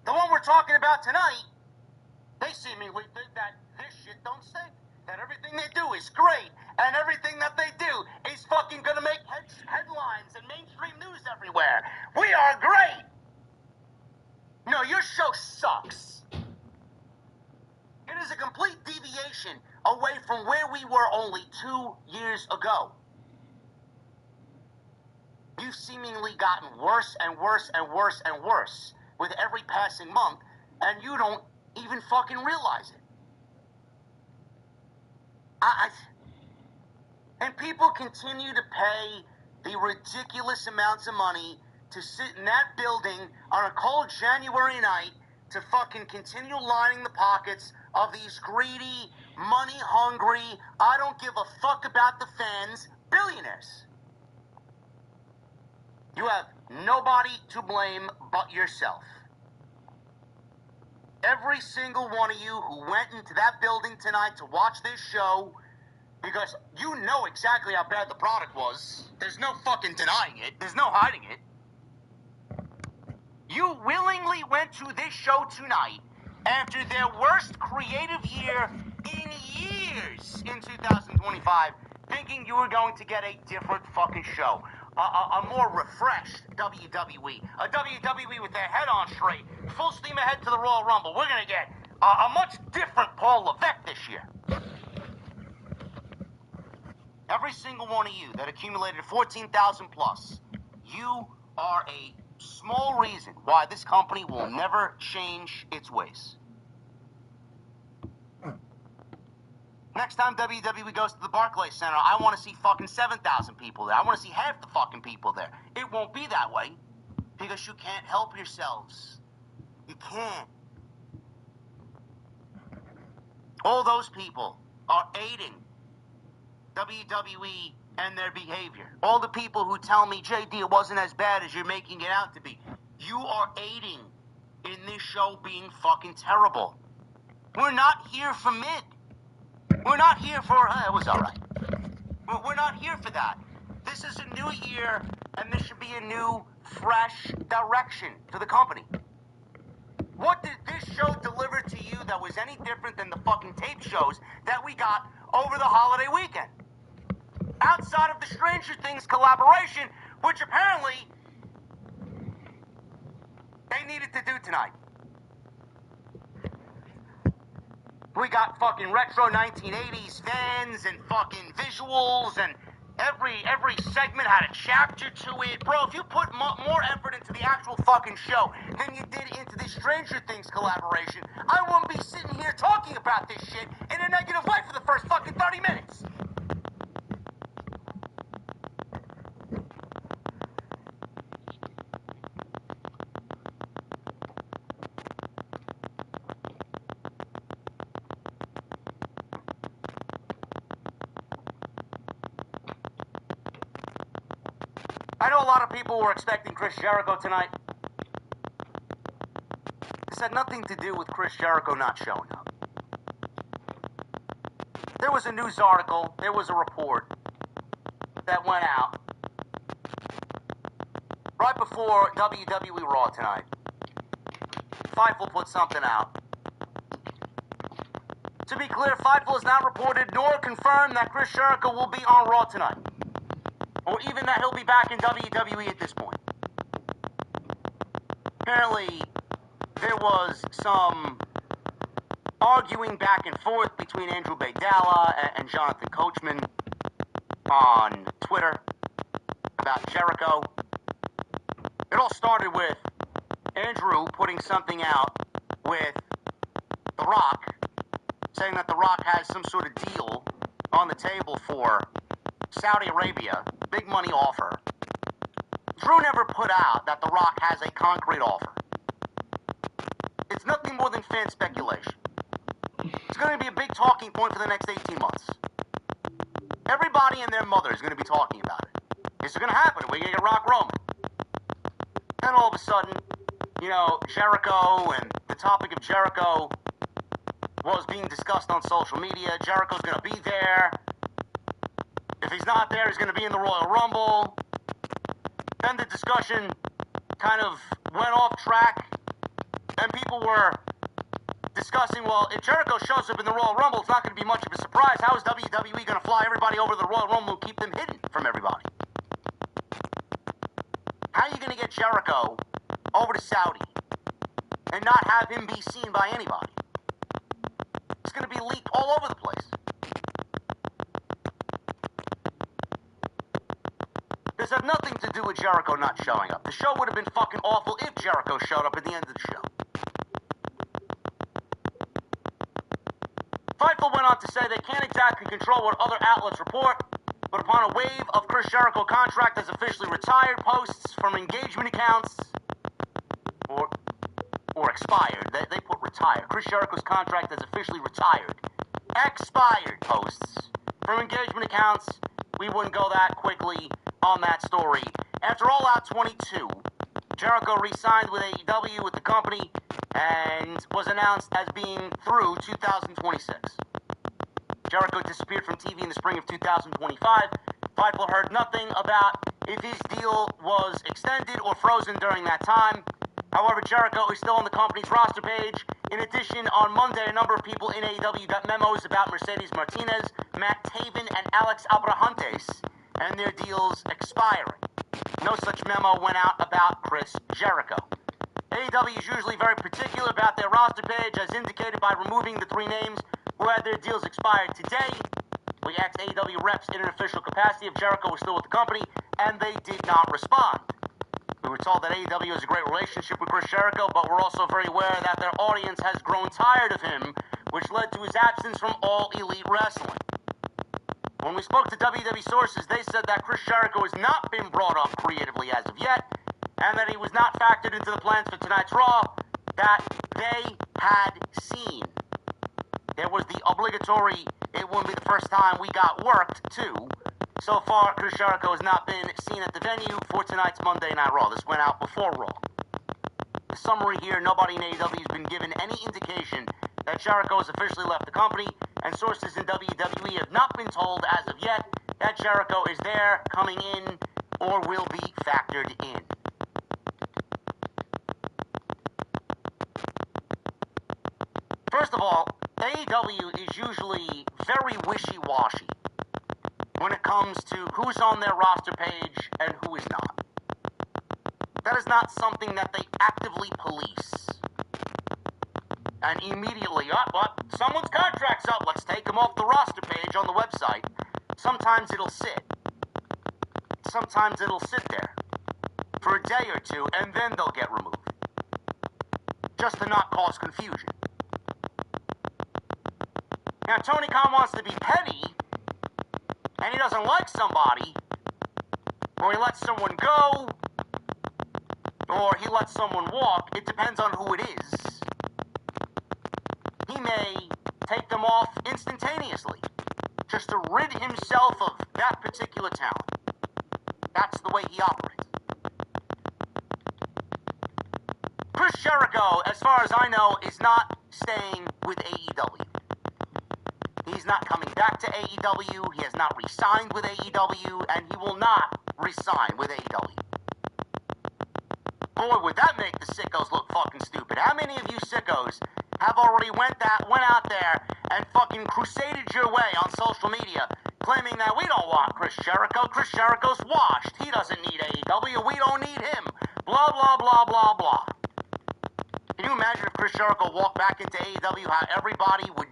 the one we're talking about tonight, they seemingly think that this shit don't stink. That everything they do is great, and everything that they do is fucking gonna make headlines and mainstream news everywhere. We are great! No, your show sucks. It is a complete deviation away from where we were only 2 years ago. You've seemingly gotten worse and worse and worse and worse with every passing month, and you don't even fucking realize it. And people continue to pay the ridiculous amounts of money to sit in that building on a cold January night to fucking continue lining the pockets of these greedy, money-hungry, I don't give a fuck about the fans, billionaires. You have nobody to blame but yourself. Every single one of you who went into that building tonight to watch this show, because you know exactly how bad the product was. There's no fucking denying it. There's no hiding it. You willingly went to this show tonight after their worst creative year in years in 2025, thinking you were going to get a different fucking show. A more refreshed WWE. A WWE with their head on straight. Full steam ahead to the Royal Rumble. We're going to get a much different Paul Levesque this year. Every single one of you that accumulated 14,000 plus, you are a small reason why this company will never change its ways. Next time WWE goes to the Barclays Center, I want to see fucking 7,000 people there. I want to see half the fucking people there. It won't be that way because you can't help yourselves. You can't. All those people are aiding WWE and their behavior. All the people who tell me, JD, it wasn't as bad as you're making it out to be. You are aiding in this show being fucking terrible. We're not here for mid. We're not here for, it was all right. We're not here for that. This is a new year, and this should be a new, fresh direction to the company. What did this show deliver to you that was any different than the fucking tape shows that we got over the holiday weekend? Outside of the Stranger Things collaboration, which apparently they needed to do tonight. We got fucking retro 1980s fans and fucking visuals, and every segment had a chapter to it. Bro, if you put more effort into the actual fucking show than you did into the Stranger Things collaboration, I wouldn't be sitting here talking about this shit in a negative light for the first fucking 30 minutes. I know a lot of people were expecting Chris Jericho tonight. This had nothing to do with Chris Jericho not showing up. There was a news article, there was a report that went out right before WWE Raw tonight. Fightful put something out. To be clear, Fightful has not reported nor confirmed that Chris Jericho will be on Raw tonight, or even that he'll be back in WWE at this point. Apparently, there was some arguing back and forth between Andrew Baydala and Jonathan Coachman on Twitter about Jericho. It all started with Andrew putting something out with The Rock, saying that The Rock has some sort of deal on the table for Saudi Arabia, big money offer. Drew never put out that The Rock has a concrete offer. and fan speculation. It's going to be a big talking point for the next 18 months. Everybody and their mother is going to be talking about it. Is it going to happen? Are we going to get Rock Roman? Then all of a sudden, you know, Jericho and the topic of Jericho was being discussed on social media. Jericho's going to be there. If he's not there, he's going to be in the Royal Rumble. Then the discussion kind of went off track, and people were discussing, well, if Jericho shows up in the Royal Rumble, it's not going to be much of a surprise. How is WWE going to fly everybody over to the Royal Rumble and keep them hidden from everybody? How are you going to get Jericho over to Saudi and not have him be seen by anybody? It's going to be leaked all over the place. This had nothing to do with Jericho not showing up. The show would have been fucking awful if Jericho showed up at the end of the show. Fightful went on to say they can't exactly control what other outlets report, but upon a wave of Chris Jericho contract has officially retired, posts from engagement accounts or expired. They put retired. Chris Jericho's contract has officially retired. Expired posts from engagement accounts. We wouldn't go that quickly on that story. After All Out 22, Jericho re-signed with AEW with the company and was announced as being through 2026. Jericho disappeared from TV in the spring of 2025. Fightful heard nothing about if his deal was extended or frozen during that time. However, Jericho is still on the company's roster page. In addition, on Monday, a number of people in AEW got memos about Mercedes Martinez, Matt Taven, and Alex Abrahantes and their deals expiring. No such memo went out about Chris Jericho. AEW is usually very particular about their roster page, as indicated by removing the 3 names who had their deals expired today. We asked AEW reps in an official capacity if Jericho was still with the company, and they did not respond. We were told that AEW has a great relationship with Chris Jericho, but we're also very aware that their audience has grown tired of him, which led to his absence from All Elite Wrestling. When we spoke to WWE sources, they said that Chris Jericho has not been brought up creatively as of yet, and that he was not factored into the plans for tonight's Raw that they had seen. There was the obligatory, it wouldn't be the first time we got worked, too. So far, Chris Jericho has not been seen at the venue for tonight's Monday Night Raw. This went out before Raw. The summary here, nobody in AEW has been given any indication that Jericho has officially left the company, and sources in WWE have not been told as of yet that Jericho is there, coming in, or will be factored in. First of all, AEW is usually very wishy-washy when it comes to who's on their roster page and who is not. That is not something that they actively police. And immediately, someone's contract's up, let's take them off the roster page on the website. Sometimes it'll sit. Sometimes it'll sit there for a day or two, and then they'll get removed. Just to not cause confusion. Now, Tony Khan wants to be petty, and he doesn't like somebody, or he lets someone go, or he lets someone walk. It depends on who it is. He may take them off instantaneously, just to rid himself of that particular talent. That's the way he operates. Chris Jericho, as far as I know, is not staying with AEW. He's not coming back to AEW, he has not re-signed with AEW, and he will not re-sign with AEW. Boy, would that make the sickos look fucking stupid. How many of you sickos have already went out there and fucking crusaded your way on social media, claiming that we don't want Chris Jericho, Chris Jericho's washed, he doesn't need AEW, we don't need him, blah, blah, blah, blah, blah. Can you imagine if Chris Jericho walked back into AEW, how everybody would...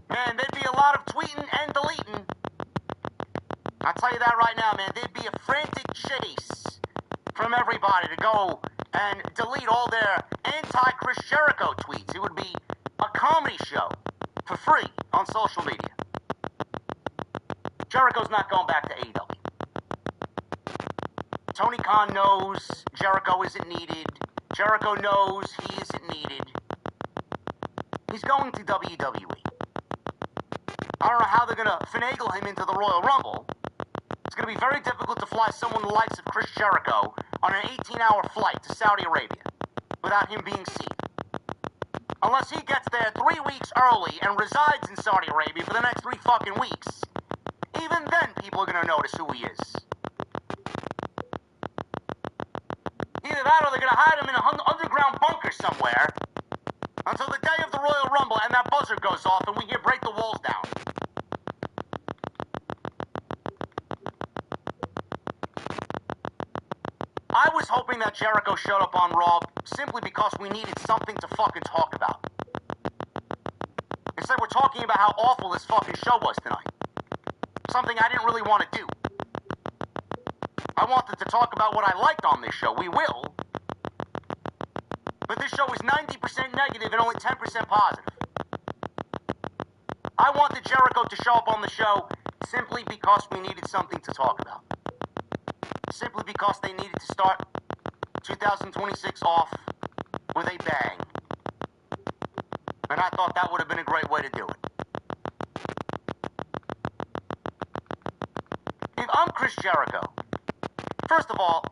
Man, there'd be a lot of tweeting and deleting. I'll tell you that right now, man. There'd be a frantic chase from everybody to go and delete all their anti-Chris Jericho tweets. It would be a comedy show for free on social media. Jericho's not going back to AEW. Tony Khan knows Jericho isn't needed. Jericho knows he isn't needed. He's going to WWE. I don't know how they're going to finagle him into the Royal Rumble. It's going to be very difficult to fly someone the likes of Chris Jericho on an 18-hour flight to Saudi Arabia without him being seen. Unless he gets there 3 weeks early and resides in Saudi Arabia for the next 3 fucking weeks. Even then, people are going to notice who he is. Either that or they're going to hide him in an underground bunker somewhere until the day of the Royal Rumble and that buzzer goes off and we hear break the walls down. I was hoping that Jericho showed up on Raw simply because we needed something to fucking talk about. Instead, we're talking about how awful this fucking show was tonight. Something I didn't really want to do. I wanted to talk about what I liked on this show. We will. But this show was 90% negative and only 10% positive. I wanted Jericho to show up on the show simply because we needed something to talk about. Simply because they needed to start 2026 off with a bang. And I thought that would have been a great way to do it. If I'm Chris Jericho, first of all,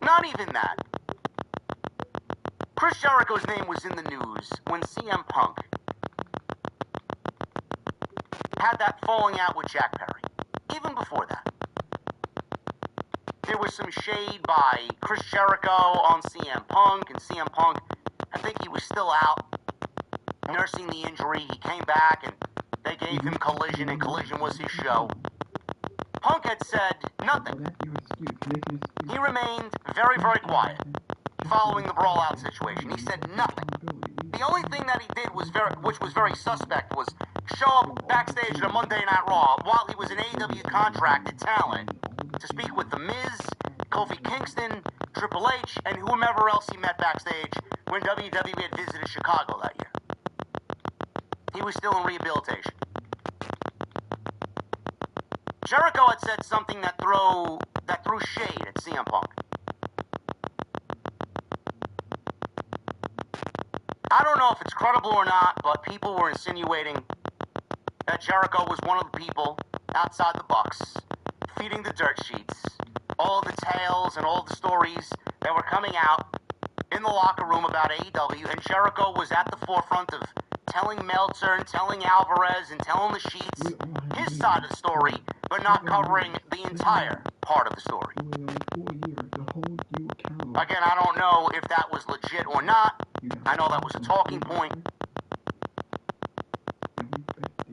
not even that. Chris Jericho's name was in the news when CM Punk had that falling out with Jack Perry. Even before that. There was some shade by Chris Jericho on CM Punk, and CM Punk, I think he was still out nursing the injury. He came back and they gave him Collision, and Collision was his show. Punk had said nothing. He remained very, very quiet following the brawl-out situation. He said nothing. The only thing that he did which was very suspect, was show up backstage at a Monday Night Raw while he was an AEW contracted talent to speak with The Miz, Kofi Kingston, Triple H, and whomever else he met backstage when WWE had visited Chicago that year. He was still in rehabilitation. Jericho had said something that threw shade at CM Punk. I don't know if it's credible or not, but people were insinuating that Jericho was one of the people outside the Bucks feeding the dirt sheets, all of the tales and all of the stories that were coming out in the locker room about AEW, and Jericho was at the forefront of telling Meltzer and telling Alvarez and telling the sheets his side of the story, but not covering the entire part of the story. Again, I don't know if that was legit or not. I know that was a talking point.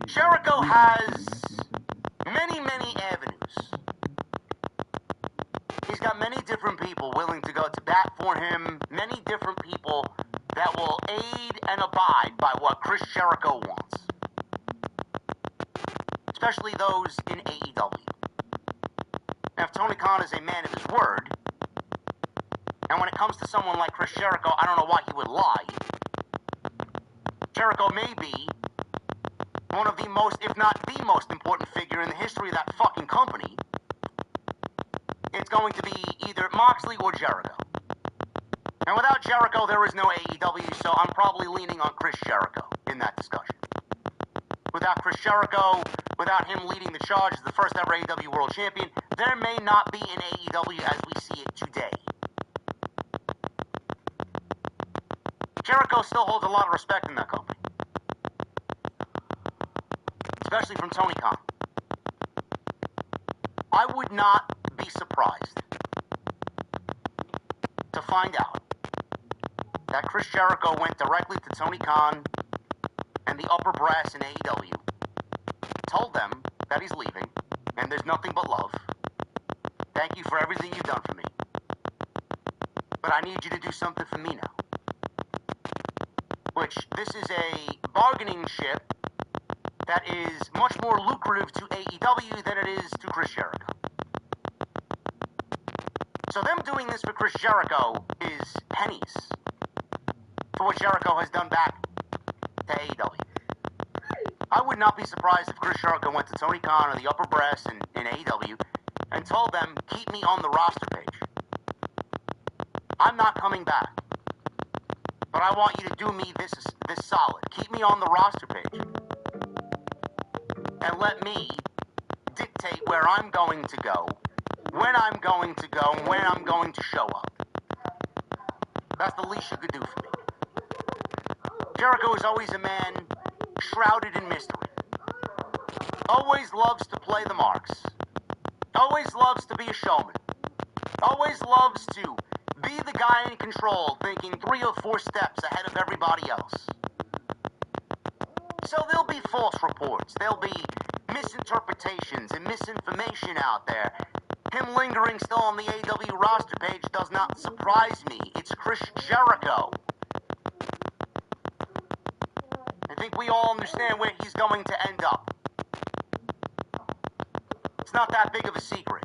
Jericho has many, many avenues. He's got many different people willing to go to bat for him, many different people that will aid and abide by what Chris Jericho wants. Especially those in AEW. Now, if Tony Khan is a man of his word, and when it comes to someone like Chris Jericho, I don't know why he would lie. Jericho may be one of the most, if not the most important figure in the history of that fucking company. It's going to be either Moxley or Jericho. And without Jericho, there is no AEW, so I'm probably leaning on Chris Jericho in that discussion. Without Chris Jericho, without him leading the charge as the first ever AEW World Champion, there may not be an AEW as we see it today. Jericho still holds a lot of respect in that company. Especially from Tony Khan. I would not be surprised to find out that Chris Jericho went directly to Tony Khan and the upper brass in AEW, told them that he's leaving, and there's nothing but love. Thank you for everything you've done for me. But I need you to do something for me now. Which, this is a bargaining chip that is much more lucrative to AEW than it is to Chris Jericho. So them doing this for Chris Jericho is pennies for what Jericho has done back to AEW. I would not be surprised if Chris Jericho went to Tony Khan or the upper brass in AEW and told them, keep me on the roster page. I'm not coming back. But I want you to do me this solid. Keep me on the roster page. And let me dictate where I'm going to go, when I'm going to go, and when I'm going to show up. That's the least you could do for me. Jericho is always a man shrouded in mystery. Always loves to play the marks. Always loves to be a showman. Always loves to be the guy in control, thinking 3 or 4 steps ahead of everybody else. So there'll be false reports. There'll be misinterpretations and misinformation out there. Him lingering still on the AEW roster page does not surprise me. It's Chris Jericho. I think we all understand where he's going to end up. It's not that big of a secret.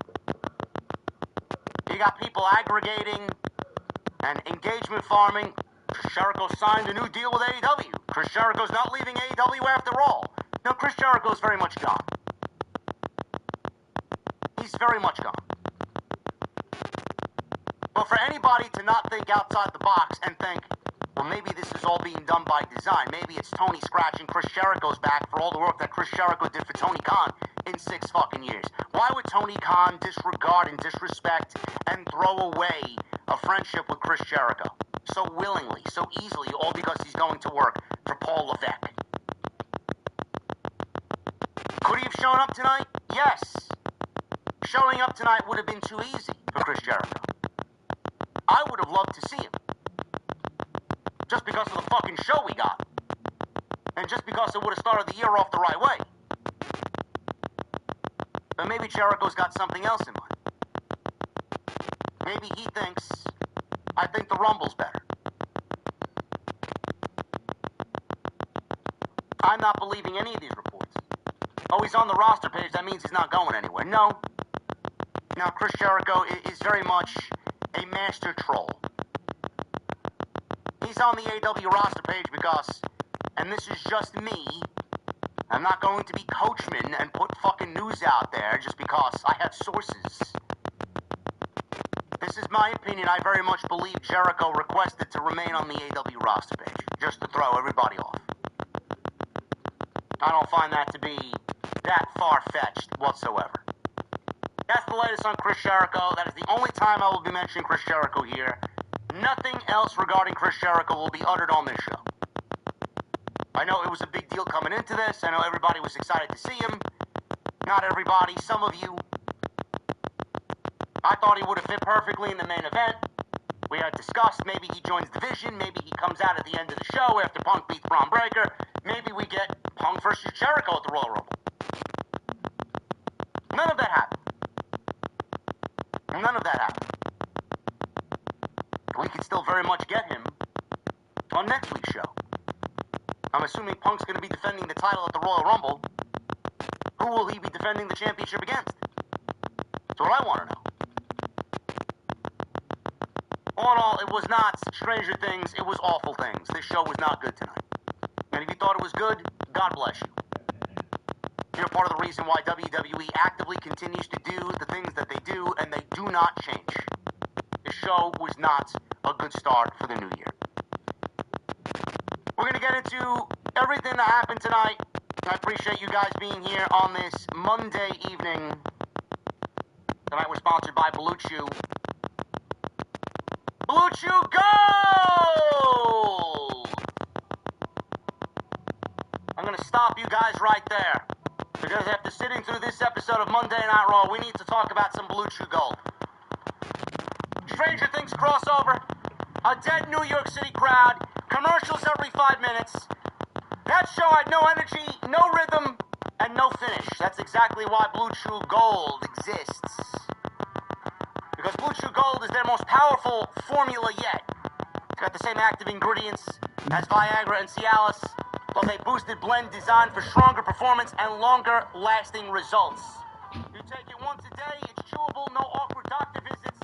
You got people aggregating and engagement farming. Chris Jericho signed a new deal with AEW. Chris Jericho's not leaving AEW after all. No, Chris Jericho's very much gone. He's very much gone. But for anybody to not think outside the box and think, well, maybe this is all being done by design. Maybe it's Tony scratching Chris Jericho's back for all the work that Chris Jericho did for Tony Khan in 6 fucking years. Why would Tony Khan disregard and disrespect and throw away a friendship with Chris Jericho so willingly, so easily, all because he's going to work for Paul Levesque? Could he have shown up tonight? Yes. Showing up tonight would have been too easy for Chris Jericho. I would have loved to see him. Just because of the fucking show we got. And just because it would have started the year off the right way. But maybe Jericho's got something else in mind. Maybe he thinks, I think the Rumble's better. I'm not believing any of these reports. Oh, he's on the roster page, that means he's not going anywhere. No. Now, Chris Jericho is very much a master troll. He's on the AEW roster page because, and this is just me, I'm not going to be coachman and put fucking news out there just because I have sources. This is my opinion. I very much believe Jericho requested to remain on the AEW roster page, just to throw everybody off. I don't find that to be that far-fetched whatsoever. That's the latest on Chris Jericho. That is the only time I will be mentioning Chris Jericho here. Nothing else regarding Chris Jericho will be uttered on this show. I know it was a big deal coming into this. I know everybody was excited to see him. Not everybody, some of you. I thought he would have fit perfectly in the main event. We had discussed maybe he joins Division, maybe he comes out at the end of the show after Punk beats Bron Breakker. Maybe we get Punk versus Jericho at the Royal Rumble. None of that happened. None of that happened. We could still very much get him on next week's show. I'm assuming Punk's going to be defending the title at the Royal Rumble. Who will he be defending the championship against? That's what I want to know. All in all, it was not Stranger Things, it was awful things. This show was not good tonight. And if you thought it was good, God bless you. You're part of the reason why WWE actively continues to do the things that they do, and they do not change. The show was not a good start for the new year. We're going to get into everything that happened tonight. I appreciate you guys being here on this Monday evening. Tonight we're sponsored by Blue Chew. Blue Chew Gold! I'm going to stop you guys right there. Because after sitting through this episode of Monday Night Raw, we need to talk about some Blue Chew Gold. Stranger Things crossover, a dead New York City crowd, commercials every 5 minutes. That show had no energy, no rhythm, and no finish. That's exactly why Blue Chew Gold exists. Because Blue Chew Gold is their most powerful formula yet. It's got the same active ingredients as Viagra and Cialis, plus a boosted blend designed for stronger performance and longer lasting results. You take it once a day, it's chewable, no awkward doctor visits,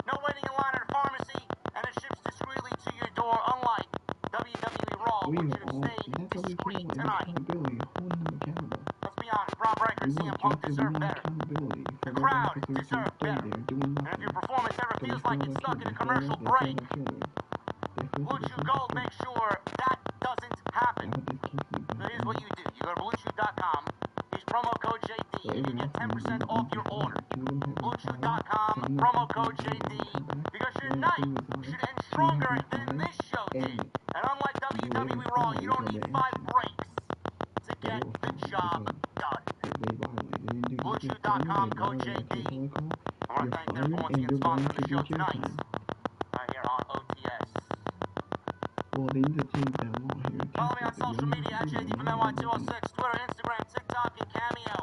no waiting in line at a pharmacy, and it ships discreetly to your door, unlike WWE Raw, which should have stayed discreet tonight. Let's be honest, Bron Breakker and CM Punk deserve better. The crowd deserves better. And if your performance ever feels like it's stuck in a commercial break, Blue Chew Gold makes sure that doesn't happen. So here's what you do. You go to BlueChew.com, use promo code JD, and you get 10% off your order. BlueChew.com, promo code JD, because your night should end stronger than this show did. And unlike WWE Raw, you don't need 5 breaks to get the job done. BlueChew.com, code JD. I want to thank them for once again sponsoring the show tonight. Right here on OTS. Well, they need to change that law here. Follow me on social media at JD from NY206, Twitter, Instagram, TikTok, and Cameo.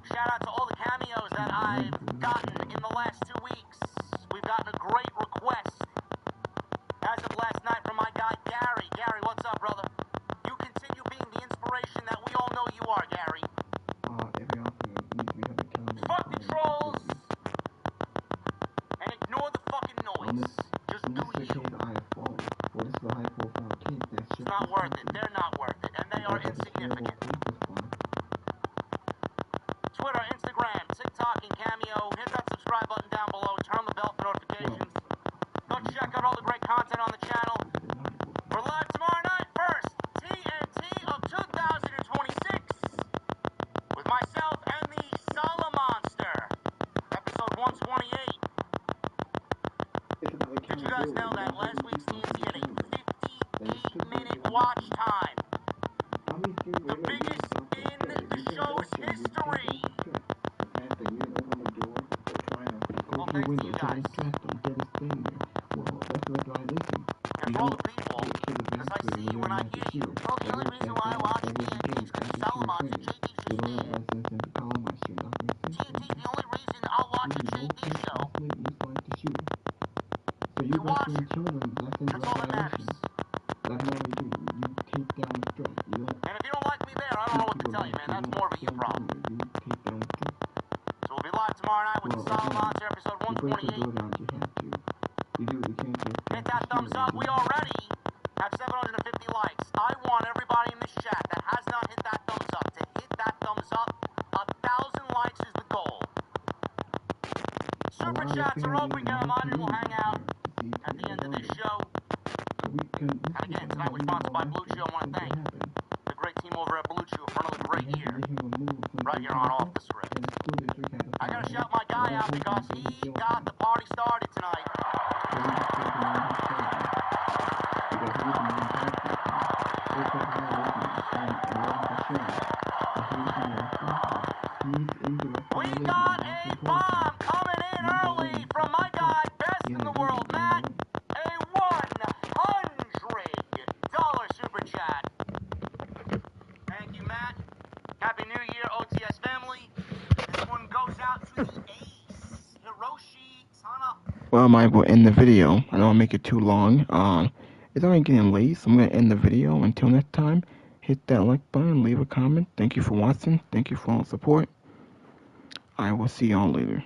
Shout out to all the cameos that I've gotten in the last 2 weeks. We've gotten a great request. As of last night from my guy Gary. Gary, what's up, brother? You continue being the inspiration that we all know you are, Gary. Fuck the trolls and ignore the fucking noise. Just do you. It's not worth it. They're not worth it. And they are insignificant. Twitter, Instagram, TikTok, and Cameo. Hit that subscribe button down below. Turn on the bell for notifications. Go check out all the great content on the channel. We're live tomorrow night, first TNT of 2026. With myself and the Sala Monster. Episode 128. Did you guys know that last week's TNT had a 58-minute watch time? The biggest in the show's history. Well, thanks to you guys. And for all the people, because I see you and I hear you. Well, the only reason why I watch TNT is because Sala Monster, JD's just there. TNT, the only reason I'll watch a JD show is to watch it. That's all that matters. And if you don't like me there, I don't know what to tell you, man. That's more of a you problem. So we'll be live tomorrow night with the Sala Monster, episode 128. Hit that thumbs up. We already have 750 likes. I want everybody in this chat that has not hit that thumbs up to hit that thumbs up. 1,000 likes is the goal. Super chats are open, get them on, and we'll hang out at the end of this show. And again, tonight we're sponsored by Blue Chew. I want to thank the great team over at Blue Chew for another great year. Right here on Off the Script. I gotta shout my guy out because he got the party started tonight. We got a bomb coming in early from my guy, best in the world, Matt. A $100 super chat. Thank you, Matt. Happy New Year, OTS family. This one goes out to the ace, Hiroshi Sana. Well, I might will end the video. I don't want to make it too long. It's already getting late, so I'm going to end the video. Until next time, hit that like button, leave a comment. Thank you for watching. Thank you for all the support. I will see y'all later.